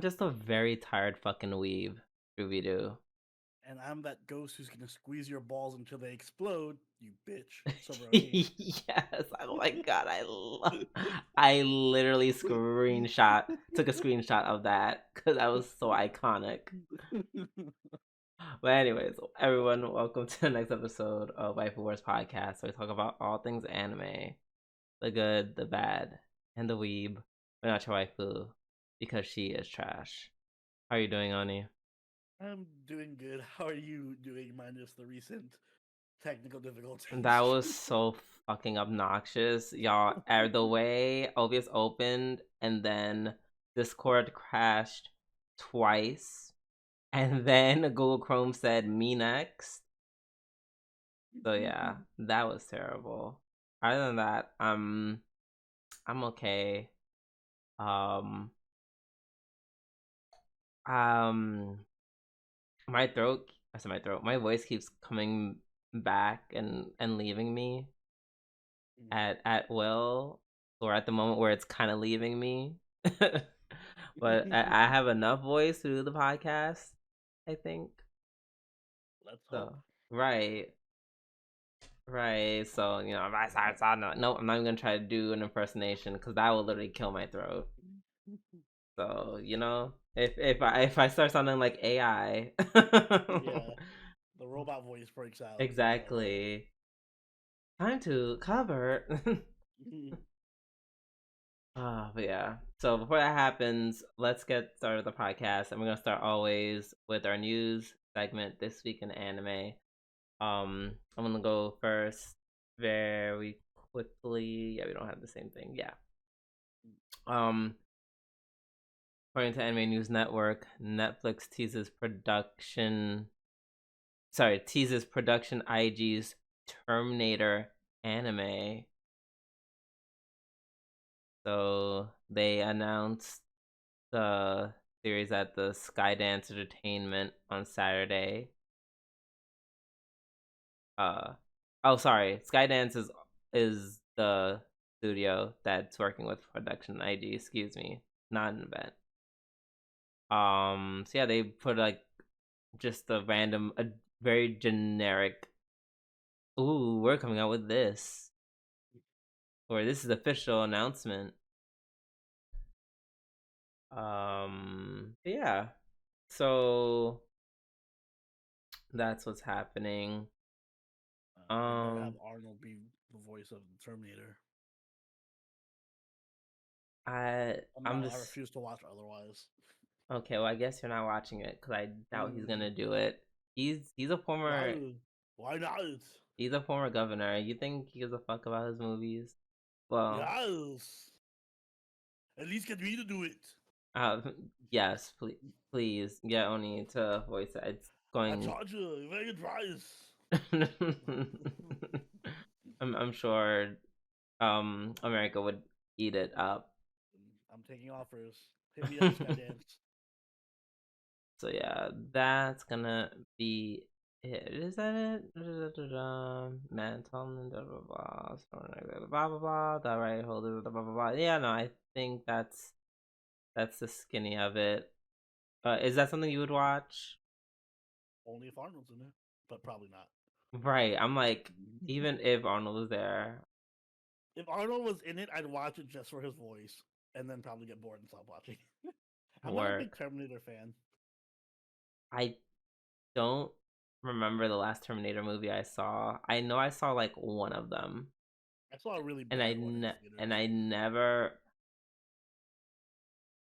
just a very tired fucking weeb, Scooby-Doo. And I'm that ghost who's gonna squeeze your balls until they explode, you bitch. Sobroni. Yes. Oh my god, I literally took a screenshot of that because that was so iconic. But anyways, everyone, welcome to the next episode of Waifu Wars podcast, where we talk about all things anime, the good, the bad, and the weeb. But not your waifu, because she is trash. How are you doing, Oni? I'm doing good. How are you doing, minus the recent technical That difficulties? was so fucking obnoxious, y'all. The way OBS opened and then Discord crashed twice, and then Google Chrome said "me next." So yeah, that was terrible. Other than that, I'm okay. Um, um, my throat. I said my throat. My voice keeps coming back and leaving me at will, or at the moment where it's kind of leaving me. But I have enough voice to do the podcast, I think. Let's hope. So right, right. So if I saw no, I'm not even gonna try to do an impersonation because that will literally kill my throat. So if I start sounding like AI, Yeah, the robot voice breaks out. It's like, oh. exactly. Time to cover. But yeah. So before that happens, let's get started with the podcast, and we're gonna start always with our news segment this week in anime. I'm gonna go first very quickly. Yeah, we don't have the same thing. Yeah. Um, According to Anime News Network, Netflix teases production IG's Terminator anime. So they announced the series at the Skydance Entertainment on Saturday. Oh, sorry, Skydance is the studio that's working with production IG. Excuse me, not an event. So yeah, they put like just a very generic. Ooh, we're coming out with this, or this is official announcement. Yeah. So that's what's happening. They better have Um, Arnold be the voice of the Terminator. I I'm I just refuse to watch otherwise. okay. Well, I guess you're not watching it because I doubt he's gonna do it. He's a former Why? Why not? he's a former governor. You think he gives a fuck about his movies? Well, Yes. At least get me to do it. uh, yes, please get Oni to voice it. It's I going. charge you. Very price. I'm sure America would eat it up. I'm taking offers. Hit me up, Skydance. So yeah, that's gonna be it. Is that it? Man, Tolman, blah blah blah, blah blah blah. The right holder, blah blah blah. Yeah, no, I think that's the skinny of it. Is that something you would watch? Only if Arnold's in it, but probably not. Right. I'm like, even if Arnold was there, If Arnold was in it, I'd watch it just for his voice, and then probably get bored and stop watching. I'm not a big work. Terminator fan. I don't remember the last Terminator movie I saw. I know I saw like one of them, I saw a really and bad one in theaters. I never.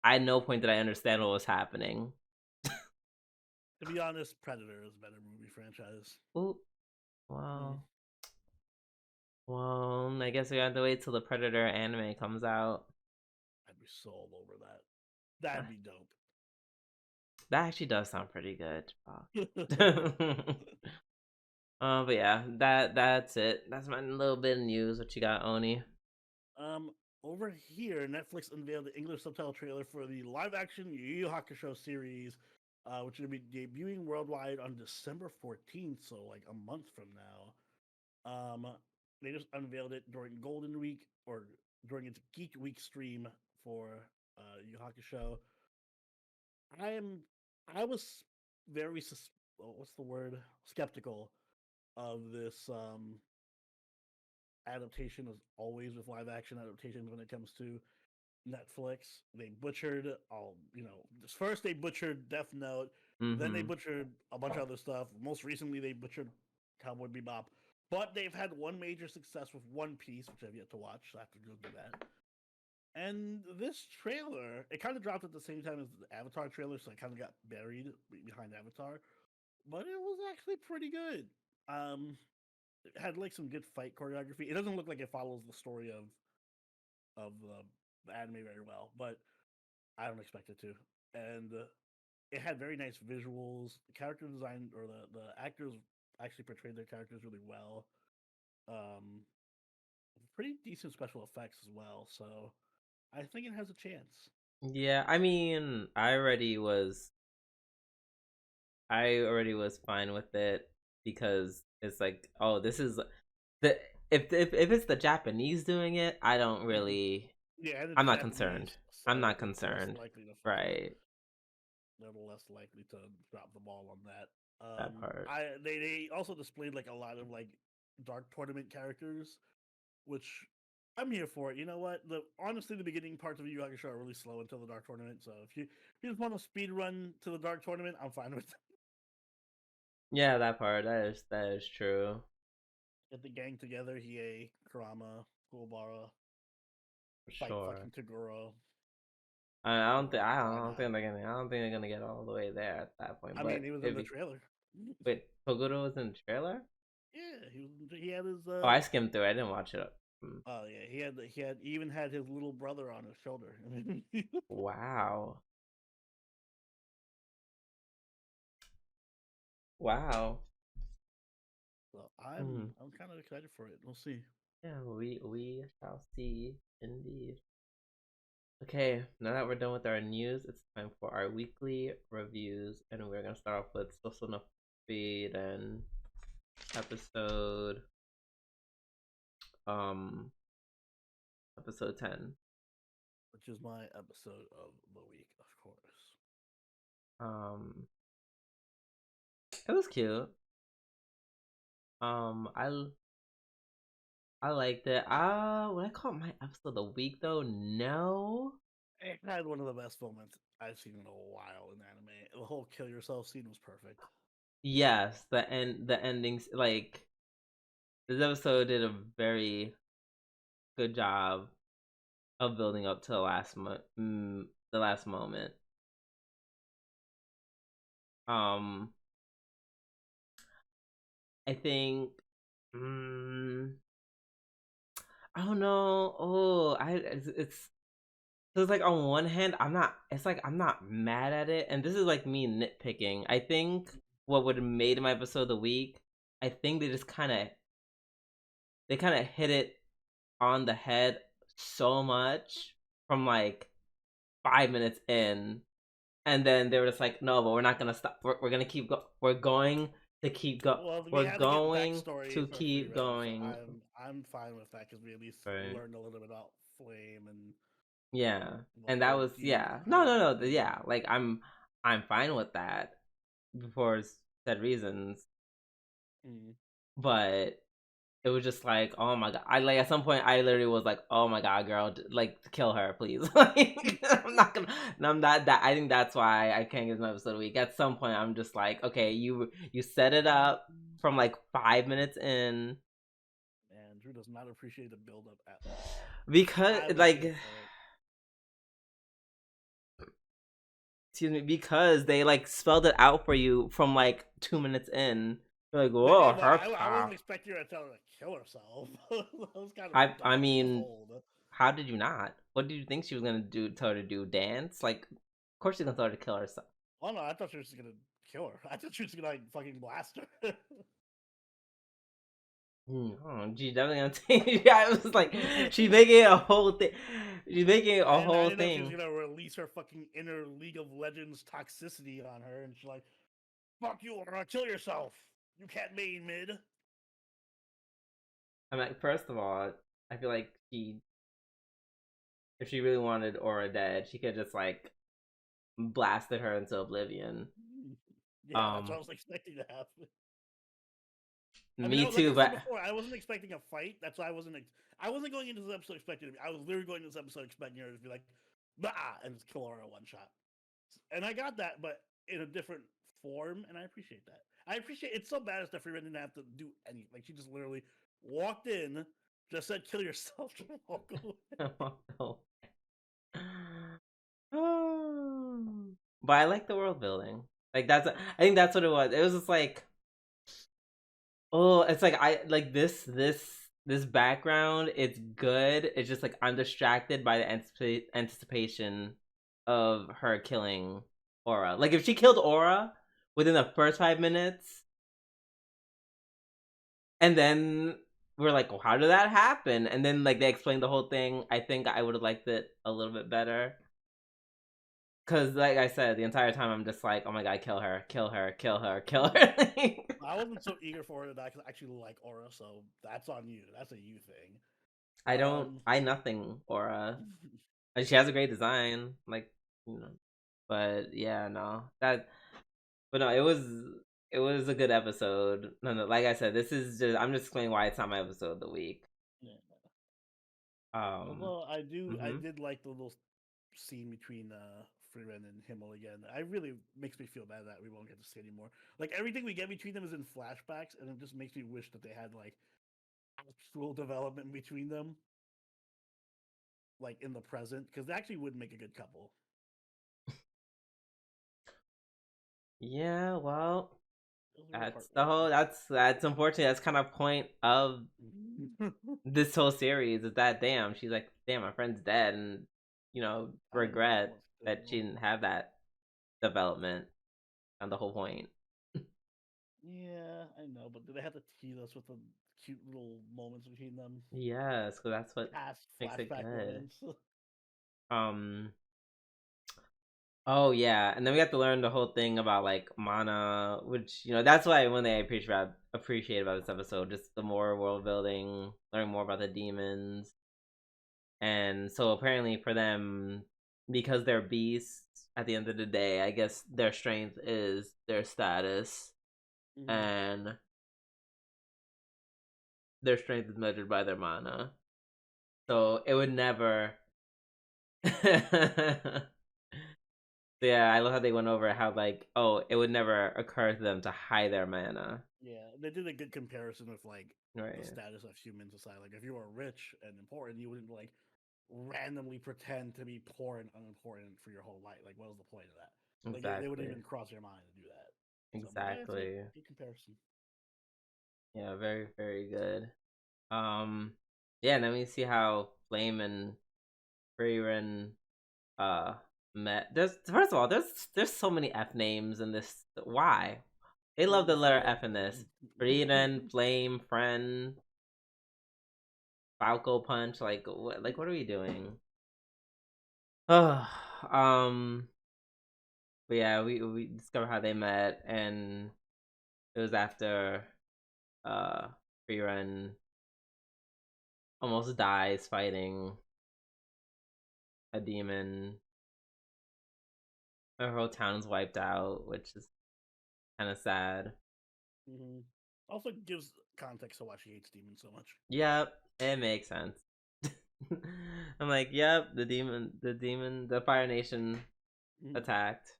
At no point did I understand what was happening. To be honest, Predator is a better movie franchise. Ooh, Mm, well, I guess we have to wait till the Predator anime comes out. I'd be so all over that. That'd Ah, be dope. that actually does sound pretty good. But yeah, that's it. That's my little bit of news. What you got, Oni? um, over here, Netflix unveiled the English subtitle trailer for the live-action Yu Yu Hakusho series, which will be debuting worldwide on December 14th, so like a month from now. They just unveiled it during Golden Week or during its Geek Week stream for Yu Yu Hakusho. I was very what's the word, skeptical of this adaptation, as always with live action adaptations when it comes to Netflix. They butchered all, first they butchered Death Note, then they Mm-hmm. butchered a bunch of other stuff. Most recently, they butchered Cowboy Bebop. But they've had one major success with One Piece, which I've yet to watch, so I have to go do that. And this trailer, it kind of dropped at the same time as the Avatar trailer, so it kind of got buried behind Avatar. But it was actually pretty good. It had like some good fight choreography. It doesn't look like it follows the story of the anime very well, but I don't expect it to. And it had very nice visuals. The character design, or the actors actually portrayed their characters really well. Um, Pretty decent special effects as well. So I think it has a chance. Yeah, I mean, I already was fine with it because it's like, oh, this is the if it's the Japanese doing it, I don't Mhm. really. Yeah, and I'm it's not concerned. Japanese, I'm so not it's less concerned. likely to Right, they're less likely to drop the ball on that. that part. They also displayed like a lot of like dark tournament characters, which I'm here for it. You know what? Honestly, the beginning parts of Yu Yu Hakusho are really slow until the dark tournament. So if you just want to speed run to the dark tournament, I'm fine with it. Yeah, that part. That is true. Get the gang together: Hiei, Kurama, Kuwabara, For fight sure. fucking Toguro. I don't think Sure, I why don't not? think they're gonna I don't think they're gonna get all the way there at that point. I mean, But he was in it'd the be trailer. wait, Toguro was in the trailer? Yeah, he had his Oh, I skimmed through. I didn't watch it. Mm. oh yeah, he even had his little brother on his shoulder. Wow. Wow. So Mm. I'm kind of excited for it. We'll see. Yeah, we shall see indeed. Okay, now that we're done with our news, it's time for our weekly reviews, and we're gonna start off with Sousou no Frieren episode um episode 10. Which is my episode of the week, of course. Um it was cute. I liked it. Would I call it my episode of the week though? No. It had one of the best moments I've seen in a while in anime. The whole kill yourself scene was perfect. Yes, the endings, like this episode did a very good job of building up to the last moment. Um, I think, mm, I don't know. Oh, so it's like on one hand, I'm not. It's like I'm not mad at it, and this is like me nitpicking. I think what would have made my episode of the week, I think they kind of hit it on the head so much from like 5 minutes in, and then they were just like, no, but we're not gonna stop. We're gonna keep go. Well, we We're had to get going backstory to for keep Frieren, so going. I'm fine with that because we at least Right. learned a little bit about Flame and Yeah, the and that whole was demon yeah. No, hierarchy no, no. thing. Yeah, like I'm fine with that for said reasons, Mm. but it was just like, oh my god. I like at some point I literally was like, oh my god, girl, like kill her, please. Like I'm not gonna. No, I'm not that. I think that's why I can't give an episode a week. At some point, I'm just like, okay, you set it up from like 5 minutes in And Drew does not appreciate the build up at all. because I was here like for it. excuse me, because they like spelled it out for you from like 2 minutes in. You're like, But yeah, whoa, but her I wasn't pop. expecting her to tell her to kill herself. That was kind of I dumb as a mean, whole. how did you not? What did you think she was gonna do? Tell her to do dance? Like, of course she's gonna tell her to kill herself. Oh no, I thought she was gonna kill her. I thought she was gonna like fucking blast her. Oh, she's definitely gonna take. Yeah, it was like she's making it a whole thing. She's making it a I whole didn't know she was thing. gonna release her fucking inner League of Legends toxicity on her, and she's like, "Fuck you, or kill yourself. You can't main mid." I'm like, first of all, I feel like if she really wanted Aura dead, she could just like blasted her into oblivion. Yeah, that's what I Um, was expecting to happen. I mean, Me like too, I said but before, I wasn't expecting a fight. That's why I wasn't. I wasn't going into this episode expecting. I was literally going into this episode expecting her to be like, bah, and just kill her in one shot. And I got that, but in a different form, and I appreciate that. I appreciate it's so badass that Frieren didn't have to do anything. Like she just literally walked in, just said, "Kill yourself," and walk away. but I like the world building. Like I think that's what it was. It was just like, oh, it's like I like this background. It's good. It's just like I'm distracted by the anticipation of her killing Aura. Like if she killed Aura within the first 5 minutes, and then we're like, well, how did that happen? And then like they explained the whole thing. I think I would have liked it a little bit better. Cause like I said, the entire time I'm just like, oh my god, kill her, kill her, kill her, kill her. I wasn't so eager for her to die because I actually like Aura, so that's on you. That's a you thing. I don't, Um, I nothing Aura. And she has a great design, like you know. But yeah, no, but no, it was a good episode. No, like I said, this is just I'm just explaining why it's not my episode of the week. yeah. Um, Although I hmm did like the little scene between Frieren and Himmel again. I really makes me feel bad that we won't get to see anymore. Like everything we get between them is in flashbacks, and it just makes me wish that they had like actual development between them, like in the present, because they actually would make a good couple. yeah, well, It was really that's the heartwarming. whole. That's unfortunate. That's kind of point of this whole series is that damn, she's like, damn, my friend's dead, and I know. regret that she didn't have that development and the whole point. Yeah, I know, but do they have to tease us with the cute little moments between them? Yes, because that's what Past makes it flashback good. moments. Um. Oh yeah, and then we got to learn the whole thing about like mana, which that's why one thing I appreciate about this episode, just the more world building, learning more about the demons, and so apparently for them, because they're beasts, at the end of the day, I guess their strength is their status, Mm-hmm. and their strength is measured by their mana. So it would never. Yeah, I love how they went over how like, oh, it would never occur to them to hide their mana. Yeah, they did a good comparison with like the Right. status of human society. Like if you were rich and important, you wouldn't like randomly pretend to be poor and unimportant for your whole life. Like what was the point of that? Like they wouldn't Exactly. even cross your mind to do that. So, but that's a Exactly. good comparison. Yeah, very, very good. Um yeah, and then we see how Flame and Frieren uh met. There's first of all, there's so many F names in this. Why? They love the letter F in this. Frieren, Flame, Friend, Falco Punch, like what are we doing? um but yeah, we discover how they met, and it was after uh Frieren almost dies fighting a demon. Her whole town's wiped out, which is kind of sad. Mm-hmm. Also gives context to why she hates demons so much. Yep, it makes sense. I'm like, yep, the Fire Nation Mm-hmm. attacked.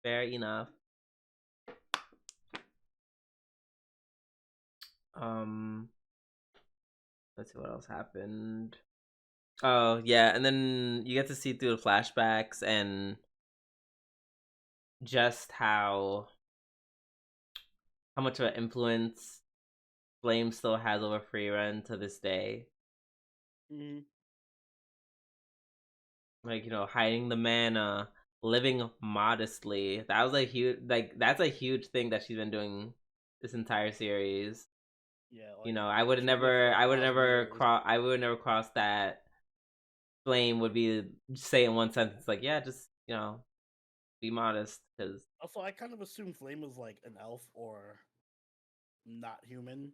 Fair enough. Um, let's see what else happened. Oh yeah, and then you get to see through the flashbacks and just how much of an influence Flame still has over Frieren to this day. Mm-hmm. Like, hiding the mana, living modestly. That was a huge that's a huge thing that she's been doing this entire series. Yeah, like I would training for never a I would thousand never years. cross I would never cross that Flame would be say in one sentence like, yeah, just, be modest cuz Also, I kind of assumed Flame was like an elf or not human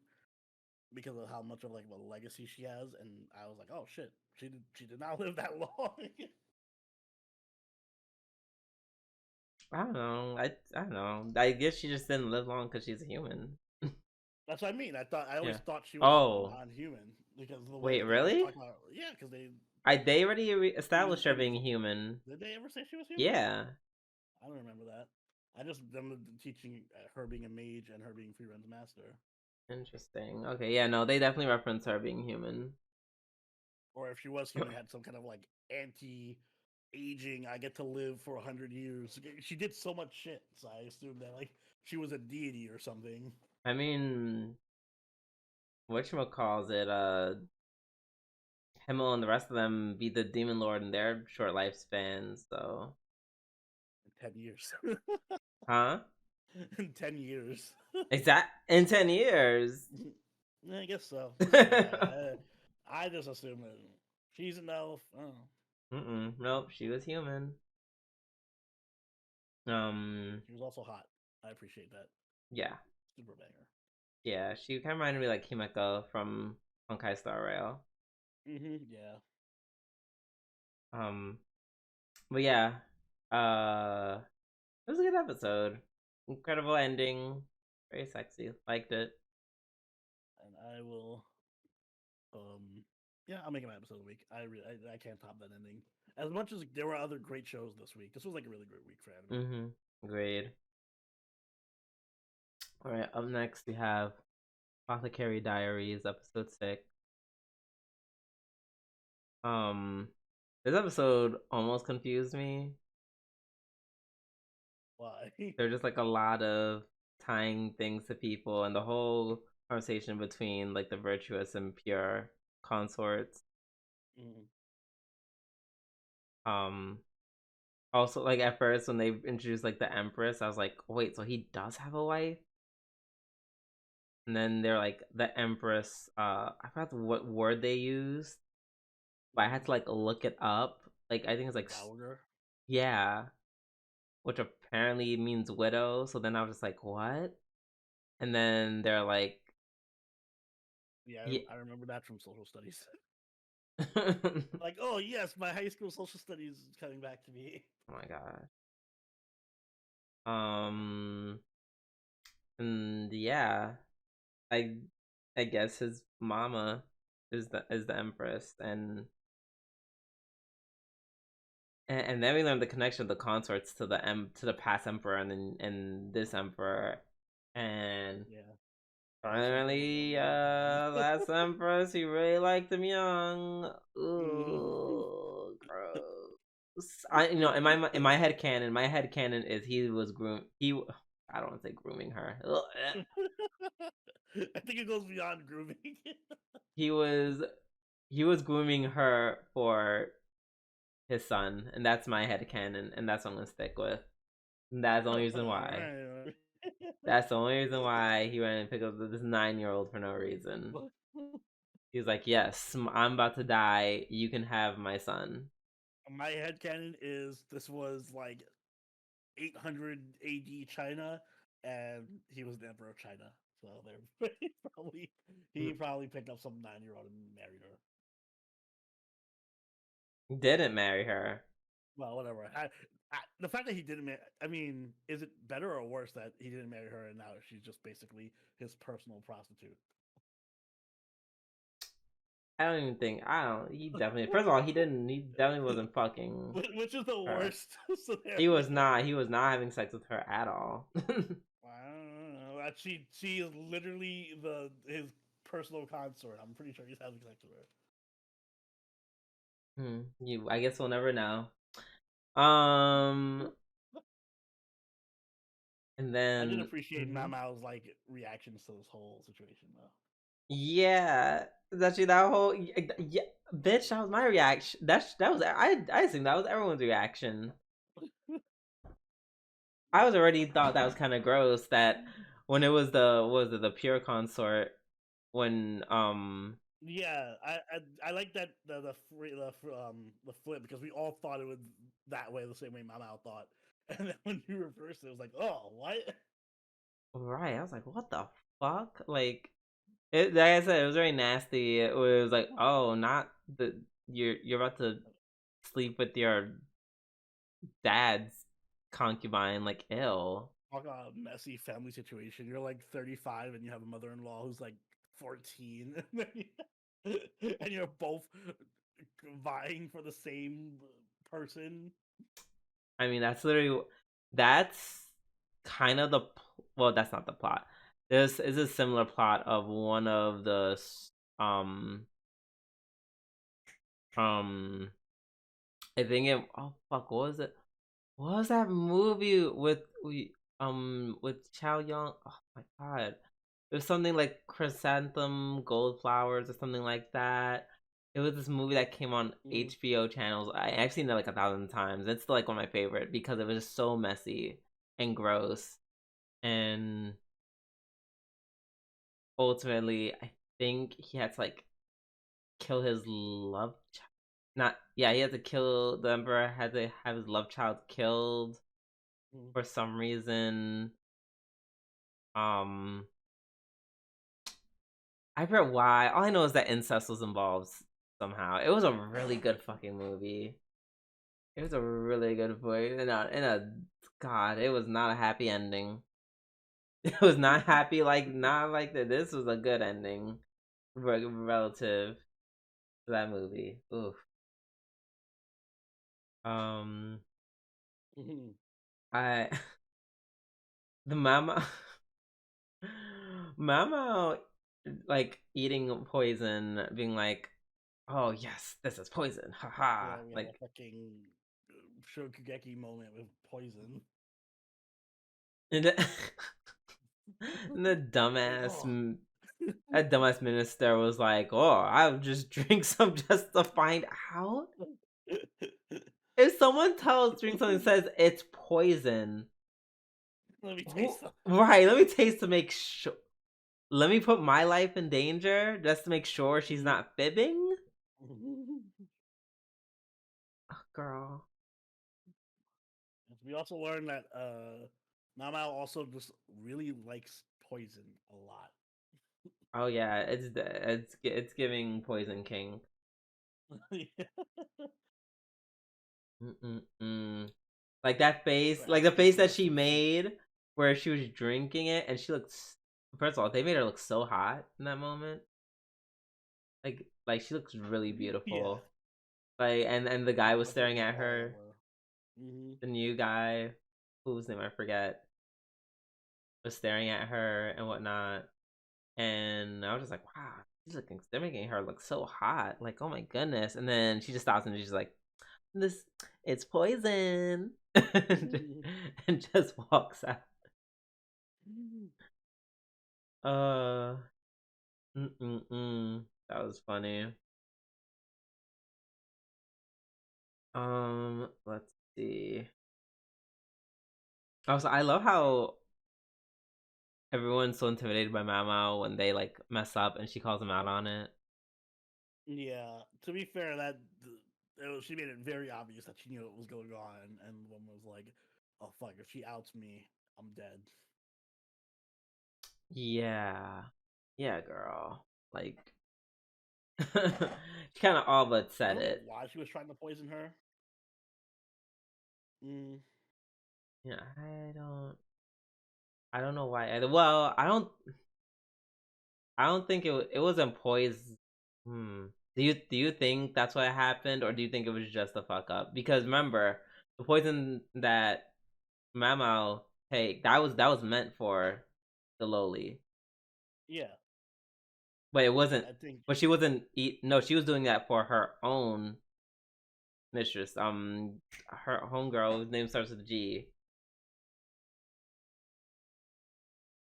because of how much of like a legacy she has, and I was like, oh shit, she did not live that long. I don't know. I don't know. I guess she just didn't live long because she's a human. That's what I mean. I always Yeah. thought she was Oh, non-human because of the way wait, that they always really? talk about. Yeah, because They already she was established her human being before. human. Did they ever say she was human? Yeah. I don't remember that. I just remember teaching her being a mage and her being Frieren's master. Interesting. Okay, yeah, no, they definitely reference her being human. Or if she was human, had some kind of like anti-aging. I get to live for 100 years. She did so much shit, so I assumed that like she was a deity or something. I mean, whatchamacalls it, Himmel and the rest of them beat the Demon Lord in their short lifespans, so. 10 years. Huh? In 10 years. Exact in 10 years. I guess so. I just assume that she's an elf. Nope, she was human. She was also hot. I appreciate that. Yeah. Super banger. Yeah, she kind of reminded me like Himeko from Honkai Star Rail. Yeah. Um, but yeah, it was a good episode. Incredible ending. Very sexy. Liked it. And I will. Yeah, I'll make it my episode of the week. I can't top that ending. As much as there were other great shows this week, this was like a really great week for anime. Agreed. All right. Up next, we have Apothecary Diaries, episode 6. This episode almost confused me. Why? There's just like a lot of tying things to people, and the whole conversation between like the virtuous and pure consorts. Mm. Also, like at first when they introduced like the Empress, I was like, wait, so he does have a wife? And then they're like the Empress. I forgot what word they used, but I had to like look it up. Like I think it's like Dowager. yeah, which apparently means widow. So then I was just like, what? And then they're like, Yeah, yeah. I remember that from social studies. Oh Like, oh yes, my high school social studies is coming back to me. my god. And yeah, I I guess his mama is the Empress, and then we learned the connection of the consorts to the past emperor and this emperor, and Yeah. finally last empress, he really liked him young. Ooh, gross. In my head canon, is he was I don't want to say grooming her. I think it goes beyond grooming. he was he was grooming her for his son, and that's my head canon, and that's what I'm gonna stick with. And that's the only reason why. Right. That's the only reason why he went and picked up this 9-year-old for no reason. He was like, "Yes, I'm about to die. You can have my son." My headcanon is this was like 800 AD China, and he was the emperor of China. So they're he probably picked up some 9-year-old and married her. Didn't marry her. Well, whatever. The fact that he didn't marry, I mean, is it better or worse that he didn't marry her and now she's just basically his personal prostitute? I don't even think. I don't. He definitely. First of all, he didn't. He definitely wasn't fucking Which is the her. worst scenario? He was not. He was not having sex with her at all. I don't know. She is literally his personal consort. I'm pretty sure he's having sex with her. I guess we'll never know. And I did then appreciate Mamao's like reactions to this whole situation though. yeah, that's actually that whole yeah, bitch. That was my reaction. That was I think that was everyone's reaction. I was already thought that was kind of gross that when it was the pure consort when Yeah, I like that the flip because we all thought it was that way the same way Mamao thought, and then when you reverse it, it was like, oh, what? right, I was like, what the fuck, like it, like I said, it was very nasty. It was like, oh, not you're about to sleep with your dad's concubine. Like, ill. Talk about a messy family situation. You're like 35 and you have a mother-in-law who's like 14, and you're both vying for the same person. I mean, that's kind of well, that's not the plot. This is a similar plot of one of the um um I think it oh fuck, what was it? What was that movie with Chow Young? Oh my god. It was something like Chrysanthemum Gold Flowers or something like that. It was this movie that came on HBO channels. I've seen it like 1,000 times. It's still like one of my favorite because it was just so messy and gross. And ultimately, I think he had to like kill his love child. Not yeah, he had to kill the emperor. Had to have his love child killed for some reason. Um, I forget why. All I know is that incest was involved somehow. It was a really good fucking movie. It was a really good movie. God, it was not a happy ending. It was not happy. Like not like that. This was a good ending, relative to that movie. Oof. Um, I the mama, mama, like eating poison, being like, "Oh yes, this is poison." Haha. Yeah, we had a Like fucking Shokugeki moment with poison. and the, and the Like, dumbass, oh. that dumbass minister was like, "Oh, I'll just drink some just to find out." If someone drink something and says it's poison, Let me taste them. right? Let me taste to make sure. Let me put my life in danger just to make sure she's not fibbing. Oh, girl. We also learned that Namao also just really likes poison a lot. Oh yeah, it's giving Poison King. Mm-mm-mm. Like that face, like Perhaps the this face is that the she solution. made, where she was drinking it, and she looks. First of all, they made her look so hot in that moment. Like she looks really Yeah. beautiful. Like and the guy was Like to staring eat at all of her. her. Mm-hmm. The new guy, whose name I forget, was staring at her and whatnot. And I was just like, wow, they're making her look so hot. Like, oh my goodness. And then she just stops and she's like, this, it's poison. And just walks out. Uh, that was funny. Let's see. Also, I love how everyone's so intimidated by Mao when they like mess up and she calls them out on it. Yeah. To be fair, she made it very obvious that she knew what was going on, and one was like, "Oh fuck! If she outs me, I'm dead." Yeah. Yeah, girl. Like she kind of all but I said don't know it. why she was trying to poison her. Mm, Yeah, I don't know why. Well, I don't think it wasn't poison. Hmm. Do you think that's what happened, or do you think it was just a fuck up? Because remember, the poison that Mamao take that was meant for the lowly, yeah, but it wasn't. I think. But she wasn't eat. No, she was doing that for her own mistress. Her homegirl whose name starts with G.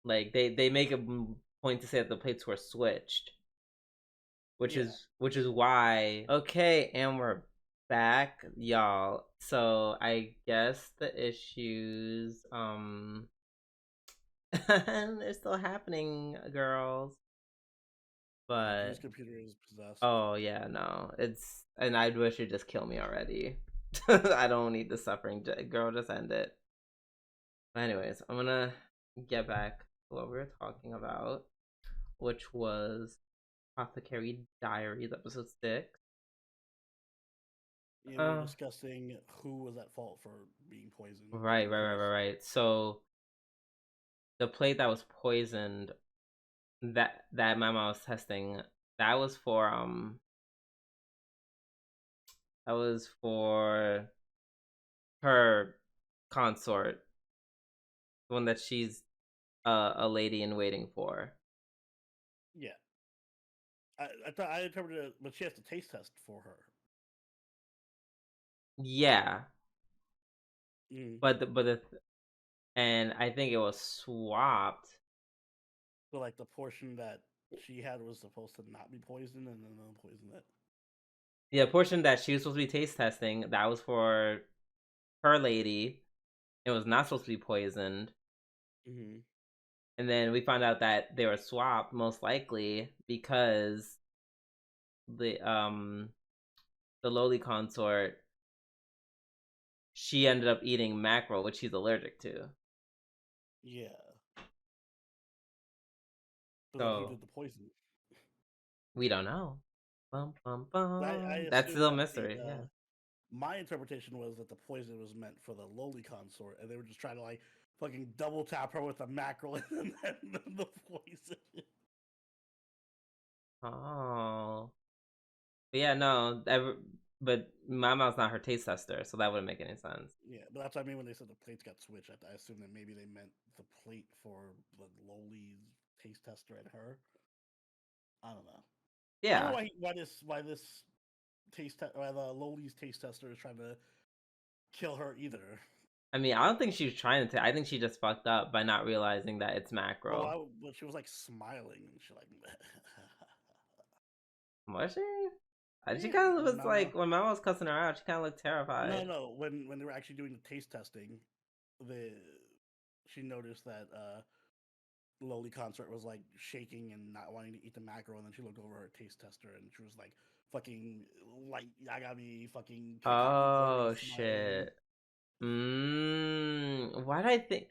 Like they make a point to say that the plates were switched, which Yeah. is why. Okay, and we're back, y'all. So I guess the issues they're still happening, girls. Yeah, G's But computer is possessed. oh yeah, no, it's and I wish you'd just kill me already. I don't need the suffering, girl. Just end it. But anyways, I'm gonna get back to what we were talking about, which was Apothecary Diaries, episode 6. Yeah, we were Uh, discussing who was at fault for being poisoned, right, getting right, right, right, poisoned. right. So the plate that was poisoned, that my mom was testing, that was for that was for her consort, the one that she's a lady in waiting for. Yeah, I thought I interpreted it, but she has to taste test for her. Yeah, Mm. and I think it was swapped. So like the portion that she had was supposed to not be poisoned, and then poisoned it. The portion that she was supposed to be taste testing, that was for her lady. It was not supposed to be poisoned. Mm-hmm. And then we found out that they were swapped, most likely because the um the lowly consort, she ended up eating mackerel, which she's allergic to. Yeah, but then who So did the poison? we don't know. Bum bum I bum. That's assume still a that the mystery. Yeah. my interpretation was that the poison was meant for the lowly consort, and they were just trying to like fucking double tap her with a mackerel and then the poison. Oh. But yeah, no. But my mom's not her taste tester, so that wouldn't make any sense. Yeah, but that's what I mean when they said the plates got switched. I assumed that maybe they meant the plate for the lowly taste tester and her. I don't know. I don't know Yeah. why this why the lowly's taste tester is trying to kill her either. I mean, I don't think she was trying to. I think she just fucked up by not realizing that it's Well, macro. but she was like smiling and she like. Was she? She Yeah, kind of when was Mama. like when Mama was cussing her out. She kind of looked No, terrified. no. When they were actually doing the taste testing, the she noticed that lowly consort was like shaking and not wanting to eat the mackerel, and then she looked over her taste tester and she was like, "Fucking like Yagami, fucking Kaku Kori Oh smiling." shit. Why did I think?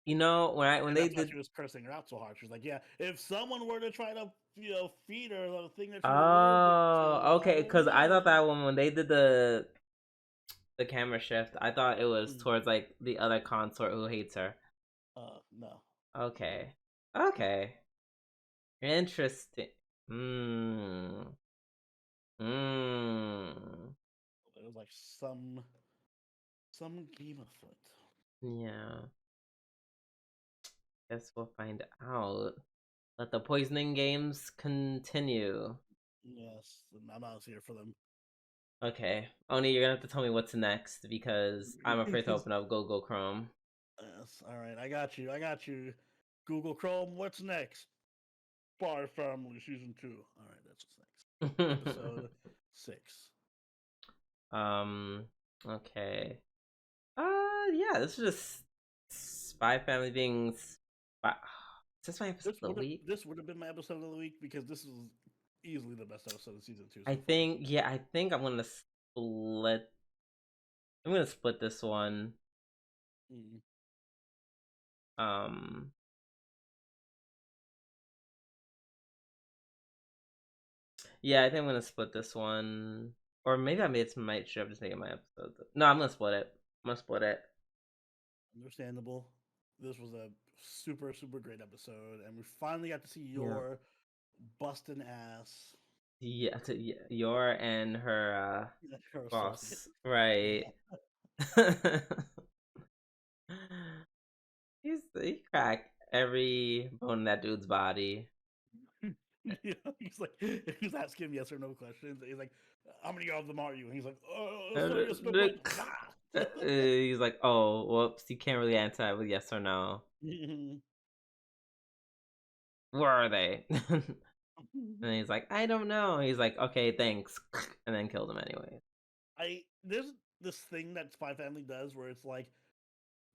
You know, when And they that's why did. she was cursing her out so hard. She was like, "Yeah, if someone were to try to, feed her the thing that she's allergic Oh, to, I okay. will Because I thought know." that when they did the camera shift, I thought it was Mm. towards like the other consort who hates her. No. Okay. Okay. Interesting. Hmm. Hmm. There was like some game afoot. Yeah. Guess we'll find out. Let the poisoning games continue. Yes, and I'm out here for them. Okay. Oni, you're gonna have to tell me what's next because I'm afraid to open up Google Chrome. Yes, all right, I got you. I got you. Google Chrome, what's next? Spy Family Season 2. All right, that's what's next. Episode 6. um. Okay. Yeah. This is just Spy Family being. Is this my episode of the week? This would have been my episode of the week because this is easily the best episode of season 2 I so far. think. Yeah. I think I'm gonna split. I'm gonna split this one. Mm. Um. Yeah, I think I'm gonna split this one. Or maybe I made some might should have just made my episode. No, I'm gonna split it. I'm gonna split it. Understandable. This was a super, super great episode, and we finally got to see Yeah. your busting ass. Yeah, your and her Her associate. boss. Right. He cracked every bone in that dude's body. He's asking him yes or no questions. He's like, "How many of them are you?" And he's like, "Oh, Uh, sorry, yes, no the- question." He's like, oh, whoops, you can't really answer that with yes or no. Where are they? And he's like, I don't know. He's like, okay, thanks, and then killed him anyway. There's this thing that Spy Family does where it's like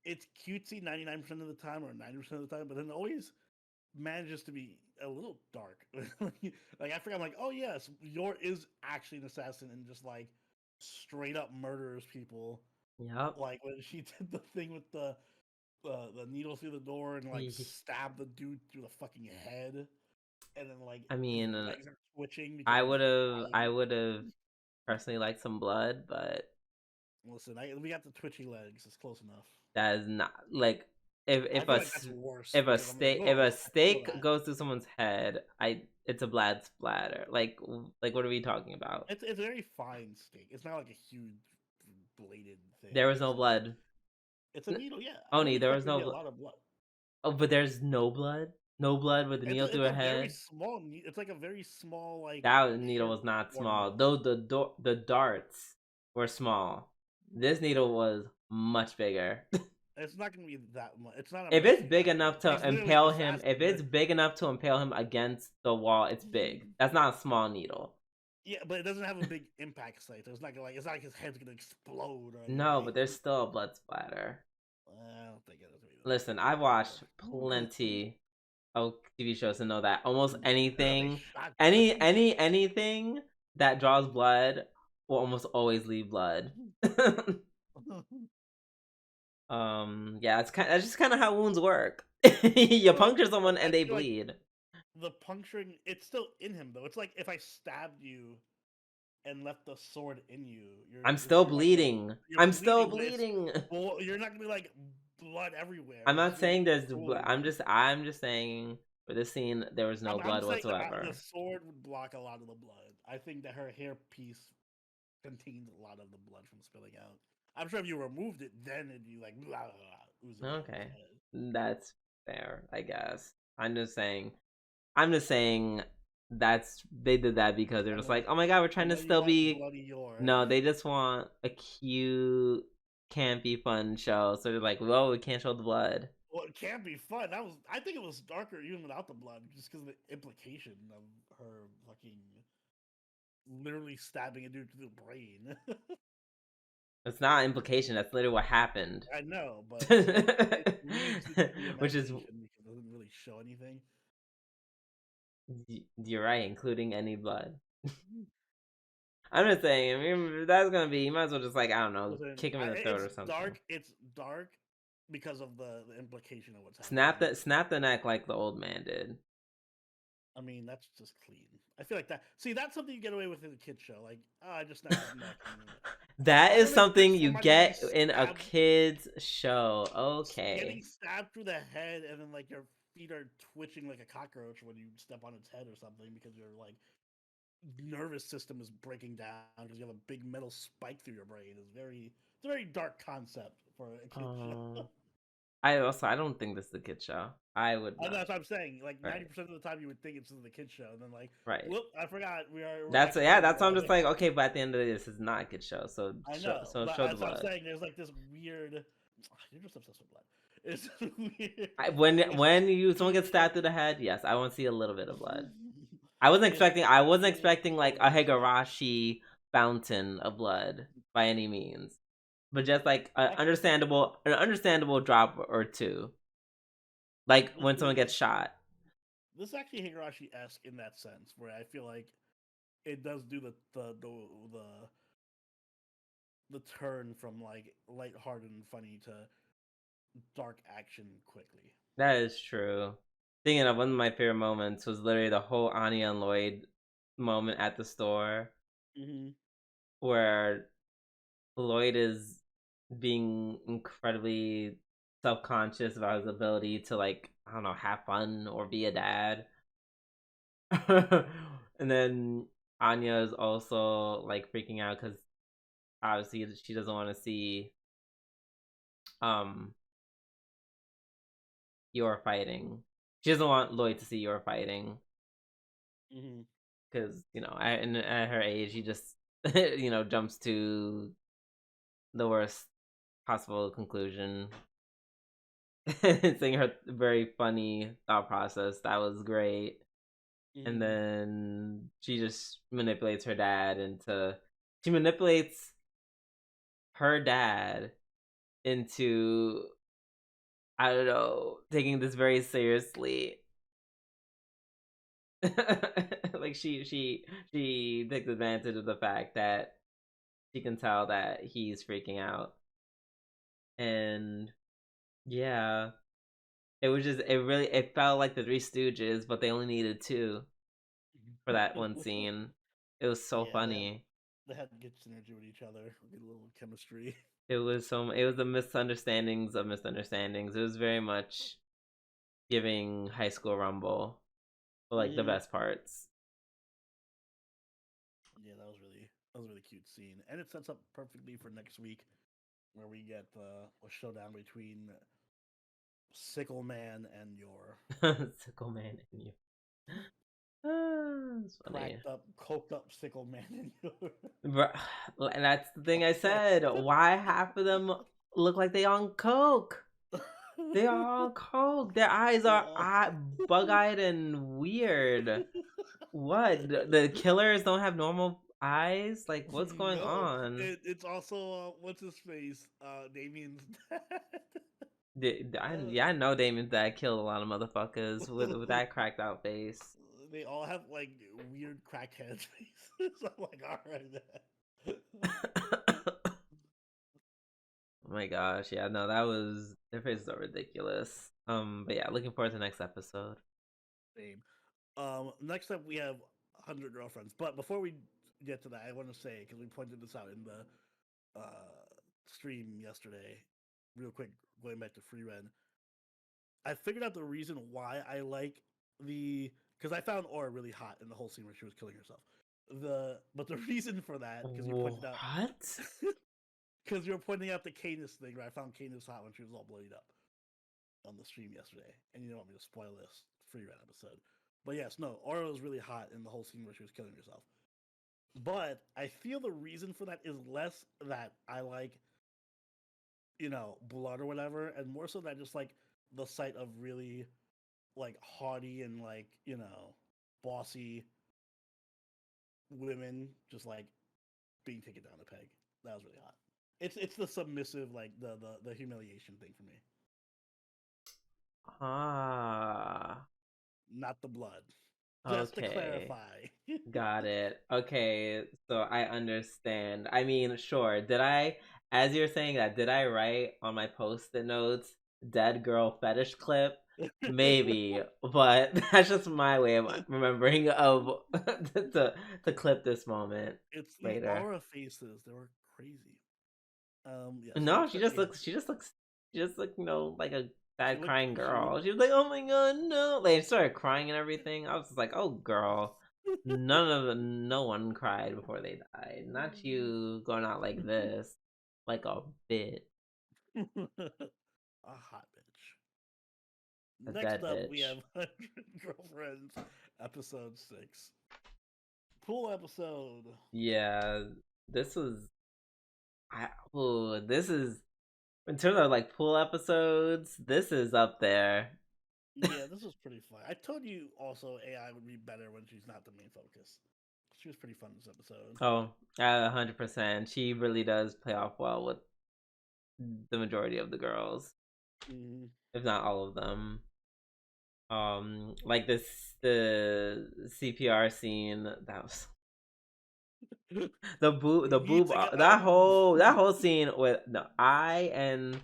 it's cutesy 99% of the time or 90% of the time, but then it always manages to be a little dark. Like I forgot, I'm like, oh yes, Yor is actually an assassin and just like straight up murders people. Yep. Like when she did the thing with the needle through the door and like stabbed the dude through the fucking head, and then like I his mean, legs are twitching because he's I dying. would have personally like some blood, but Listen, we got the twitchy legs. It's close enough. that is not like if I if feel a like that's worse if a because I'm like, steak oh, if a I feel steak that. goes through someone's head, it's a blood splatter. Like what are we talking about? It's a very fine steak. It's not like a huge bladed thing. There was no blood. It's a needle. Yeah, I Oni, didn't there expect was there to no be a blood. lot of blood. Oh, but there's no blood. No blood with the needle through It's her a very head. small. It's like a very small like That needle hair was not small. ornament. Though the darts were small. This needle was much bigger. It's not gonna be that much. It's not a If it's messy big weapon. enough to He's literally impale just him, if asking it's her. big enough to impale him against the wall, it's big. That's not a small needle. Yeah, but it doesn't have a big impact site. So it's not gonna, like, it's not like his head's gonna explode or No, anything. but there's still a blood splatter. I don't think it's gonna be that Listen, big. I've watched plenty of TV shows to know that almost They anything, shot Chucky. anything that draws blood will almost always leave blood. Yeah, that's just kind of how wounds work. You Well, puncture someone I and they feel like bleed. the puncturing, it's still in him though. It's like if I stabbed you and left the sword in you, I'm still you're like bleeding. you're I'm still bleeding, but it's bleeding. well, you're not gonna be like blood everywhere. I'm It's not just gonna saying be there's blood. pooling. I'm just saying for this scene there was no I'm blood saying the whatsoever. sword would block a lot of the blood. I think that her hair piece contained a lot of the blood from spilling out. I'm sure if you removed it, then it'd be like blah, blah, blah, oozing out of his Okay, head. that's fair, I guess. I'm just saying that's they did that because they're I just know, like, oh my god, we're I trying to know you still want be. bloody gore. No, they just want a cute, campy, fun show. So they're like, well, we can't show the blood. Well, it can't be fun. I think it was darker even without the blood, just because of the implication of her fucking literally stabbing a dude through the brain. It's not implication. That's literally what happened. I know, but it leaves it to the Which is, imagination because it doesn't really show anything. you're right, including any blood. I'm just saying, I mean, if that's gonna be, you might as well just like, I don't know, Listen, kick him in the throat or it's something. dark. It's dark because of the implication of what's Snap happening. snap the neck like the old man did. I mean, that's just clean. I feel like that. See, that's something you get away with in a kid show. Like, oh, I just snapped his neck. That I is don't expect something you somebody to be get in a stabbed, kids show. getting Okay. stabbed through the head, and then like your feet are twitching like a cockroach when you step on its head or something because your like nervous system is breaking down because you have a big metal spike through your brain. It's a very dark concept for a kid show. I don't think this is a kid show. I would not. That's what I'm saying. Like Right. 90% of the time, you would think it's the kid show, and then like, Right. whoop, I forgot. We're That's actually yeah. doing That's why I'm blood. just like, okay, but at the end of the day, this is not a kid show. So I know, but show the that's what I'm blood. saying. There's like this weird. You're just obsessed with blood. It's weird. When someone gets stabbed through the head, yes, I want to see a little bit of blood. I wasn't expecting like a Higurashi fountain of blood by any means, but just like an understandable drop or two, like when someone gets shot. This is actually Higurashi esque in that sense, where I feel like it does do the turn from like lighthearted and funny to dark action quickly. That is true. Thinking of one of my favorite moments was literally the whole Anya and Lloyd moment at the store, where Lloyd is being incredibly self-conscious about his ability to, like, I don't know, have fun or be a dad. And then Anya is also like freaking out because obviously she doesn't want to see um Yor fighting. She doesn't want Lloyd to see Yor fighting because at her age, he just jumps to the worst possible conclusion. Seeing her very funny thought process, that was great. And then she just manipulates her dad into she manipulates her dad into, I don't know, taking this very seriously. Like she takes advantage of the fact that she can tell that he's freaking out. And yeah, it felt like the Three Stooges, but they only needed two for that one scene. It was so Yeah, funny. they had good synergy with each other, good little chemistry. It was the misunderstandings of misunderstandings. It was very much giving High School Rumble for like the best parts. Yeah, that was a really cute scene, and it sets up perfectly for next week, where we get a showdown between Sickle Man and your Sickle Man and you. It's funny. cracked up, coked up Sickle Man and your. That's the thing I said. Why half of them look like they on coke? They are on coke. Their eyes are bug-eyed and weird. What? The killers don't have normal eyes? Like, what's going No, on? it's also what's his face, Damien's dad. I know Damon's dad killed a lot of motherfuckers with that cracked out face. They all have like weird crackhead faces. I'm like, all right. Oh my gosh, yeah, no, their faces are ridiculous. But yeah, looking forward to the next episode. Same. Next up we have 100 Girlfriends. But before we get to that, I want to say, because we pointed this out in the stream yesterday, real quick, going back to Frieren, I figured out the reason why I like because I found Aura really hot in the whole scene where she was killing herself. But the reason for that, because you pointed out what? Because you were pointing out the Canis thing, where I found Canis hot when she was all bloodied up on the stream yesterday, and you don't want me to spoil this Frieren episode. But yes, no, Aura was really hot in the whole scene where she was killing herself. But I feel the reason for that is less that I like, blood or whatever, and more so that just like the sight of really like haughty and like, bossy women just like being taken down a peg. That was really hot. It's the submissive, like the humiliation thing for me. Not the blood. Just to clarify. Got it. Okay, so I understand. I mean, sure. As you're saying that, did I write on my post-it notes, dead girl fetish clip? Maybe, but that's just my way of remembering of to clip this moment. It's the later. Aura faces. They were crazy. Yes. No, she just looks like a sad crying girl. She was like, "Oh my god, no!" Like, she started crying and everything. I was just like, "Oh, girl." No one cried before they died. Not you going out like this, like a bitch. A hot bitch. A Next dead up, bitch. we have 100 Girlfriends, episode 6. Pool episode. Yeah, this was. This is in terms of like pool episodes. This is up there. Yeah, this was pretty fun. I told you also AI would be better when she's not the main focus. She was pretty fun this episode. Oh, 100%. She really does play off well with the majority of the girls, if not all of them. Like the CPR scene, that was the boob that whole scene with I and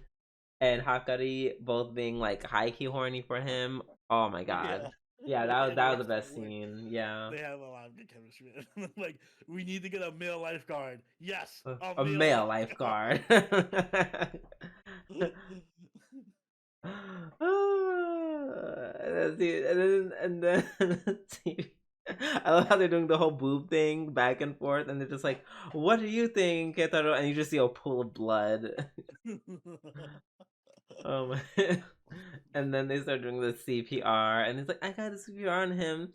Hakari both being like high key horny for him. Oh my god. Yeah, that was the best scene. Yeah. They have a lot of good chemistry. Like, we need to get a male lifeguard. Yes, a male lifeguard. and then I love how they're doing the whole boob thing back and forth, and they're just like, "What do you think, Ketaro?" And you just see a pool of blood. Oh my! And then they start doing the CPR, and he's like, "I got the CPR on him,"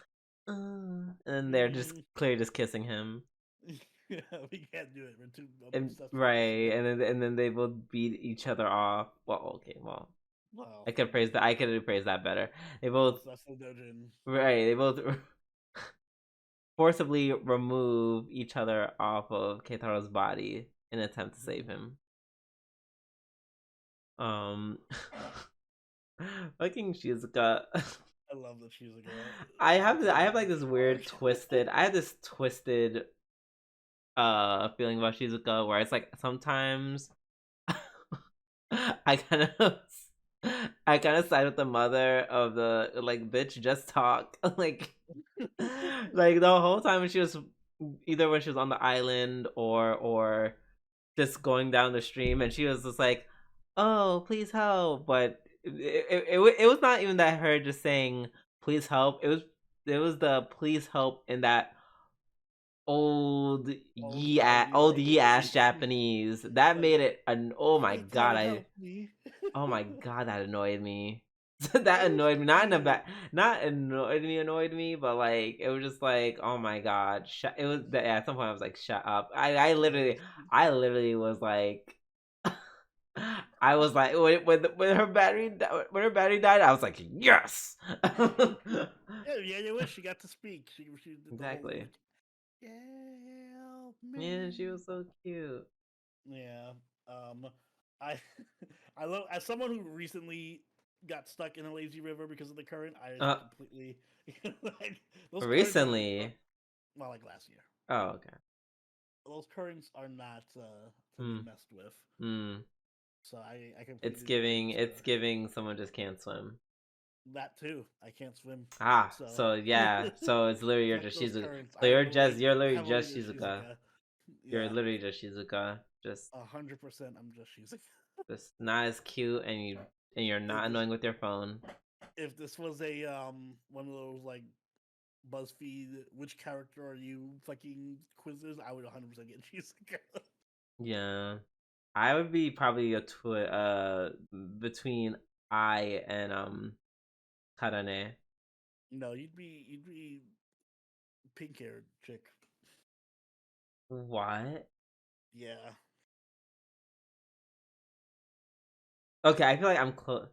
and then they're just clearly just kissing him. Yeah, we can't do it. We're too right, and then they both beat each other off. Well, okay, well. Wow. I could have phrased that better. They both right. They both forcibly remove each other off of Keitaro's body in an attempt to save him. Fucking Shizuka. I love the Shizuka. I have like this weird twisted. I have this twisted feeling about Shizuka where it's like sometimes I kind of side with the mother of the like bitch just talk like the whole time when she was either when she was on the island or just going down the stream, and she was just like, "Oh, please help!" But it was not even that her just saying please help. It was the please help in that old old ye ass Japanese that like, made it an oh my please try god to I help me. oh my god that annoyed me. That It was annoyed me, not in a cute. bad, not annoyed me, but like it was just like oh my god, it was at some point I was like shut up. I literally was like I was like when her battery died I was like yes. Yeah, you wish she got to speak. She did the whole Exactly. like, help Yeah, she me. was so cute. Yeah. I I love as someone who recently got stuck in a lazy river because of the current. I just uh completely like those currents are Recently. well like last year. Oh, okay. Those currents are not to be Hmm. messed with. Hmm. So I It's completely relate giving. to It's giving. Someone just can't swim. that too. I can't swim, Ah. so So yeah. So it's literally you're fuck just those Shizuka. currents. So I relate you're literally heavily just to Shizuka. Shizuka. You're Yeah, literally just Shizuka. Just 100%. I'm just Shizuka. just not as cute, and you're if not this annoying with your phone. if this was a one of those like BuzzFeed which character are you fucking quizzes, I would 100% get Shizuka. Yeah. I would be probably between I and Karane. No, you'd be pink haired chick. What? Yeah. Okay, I feel like I'm close.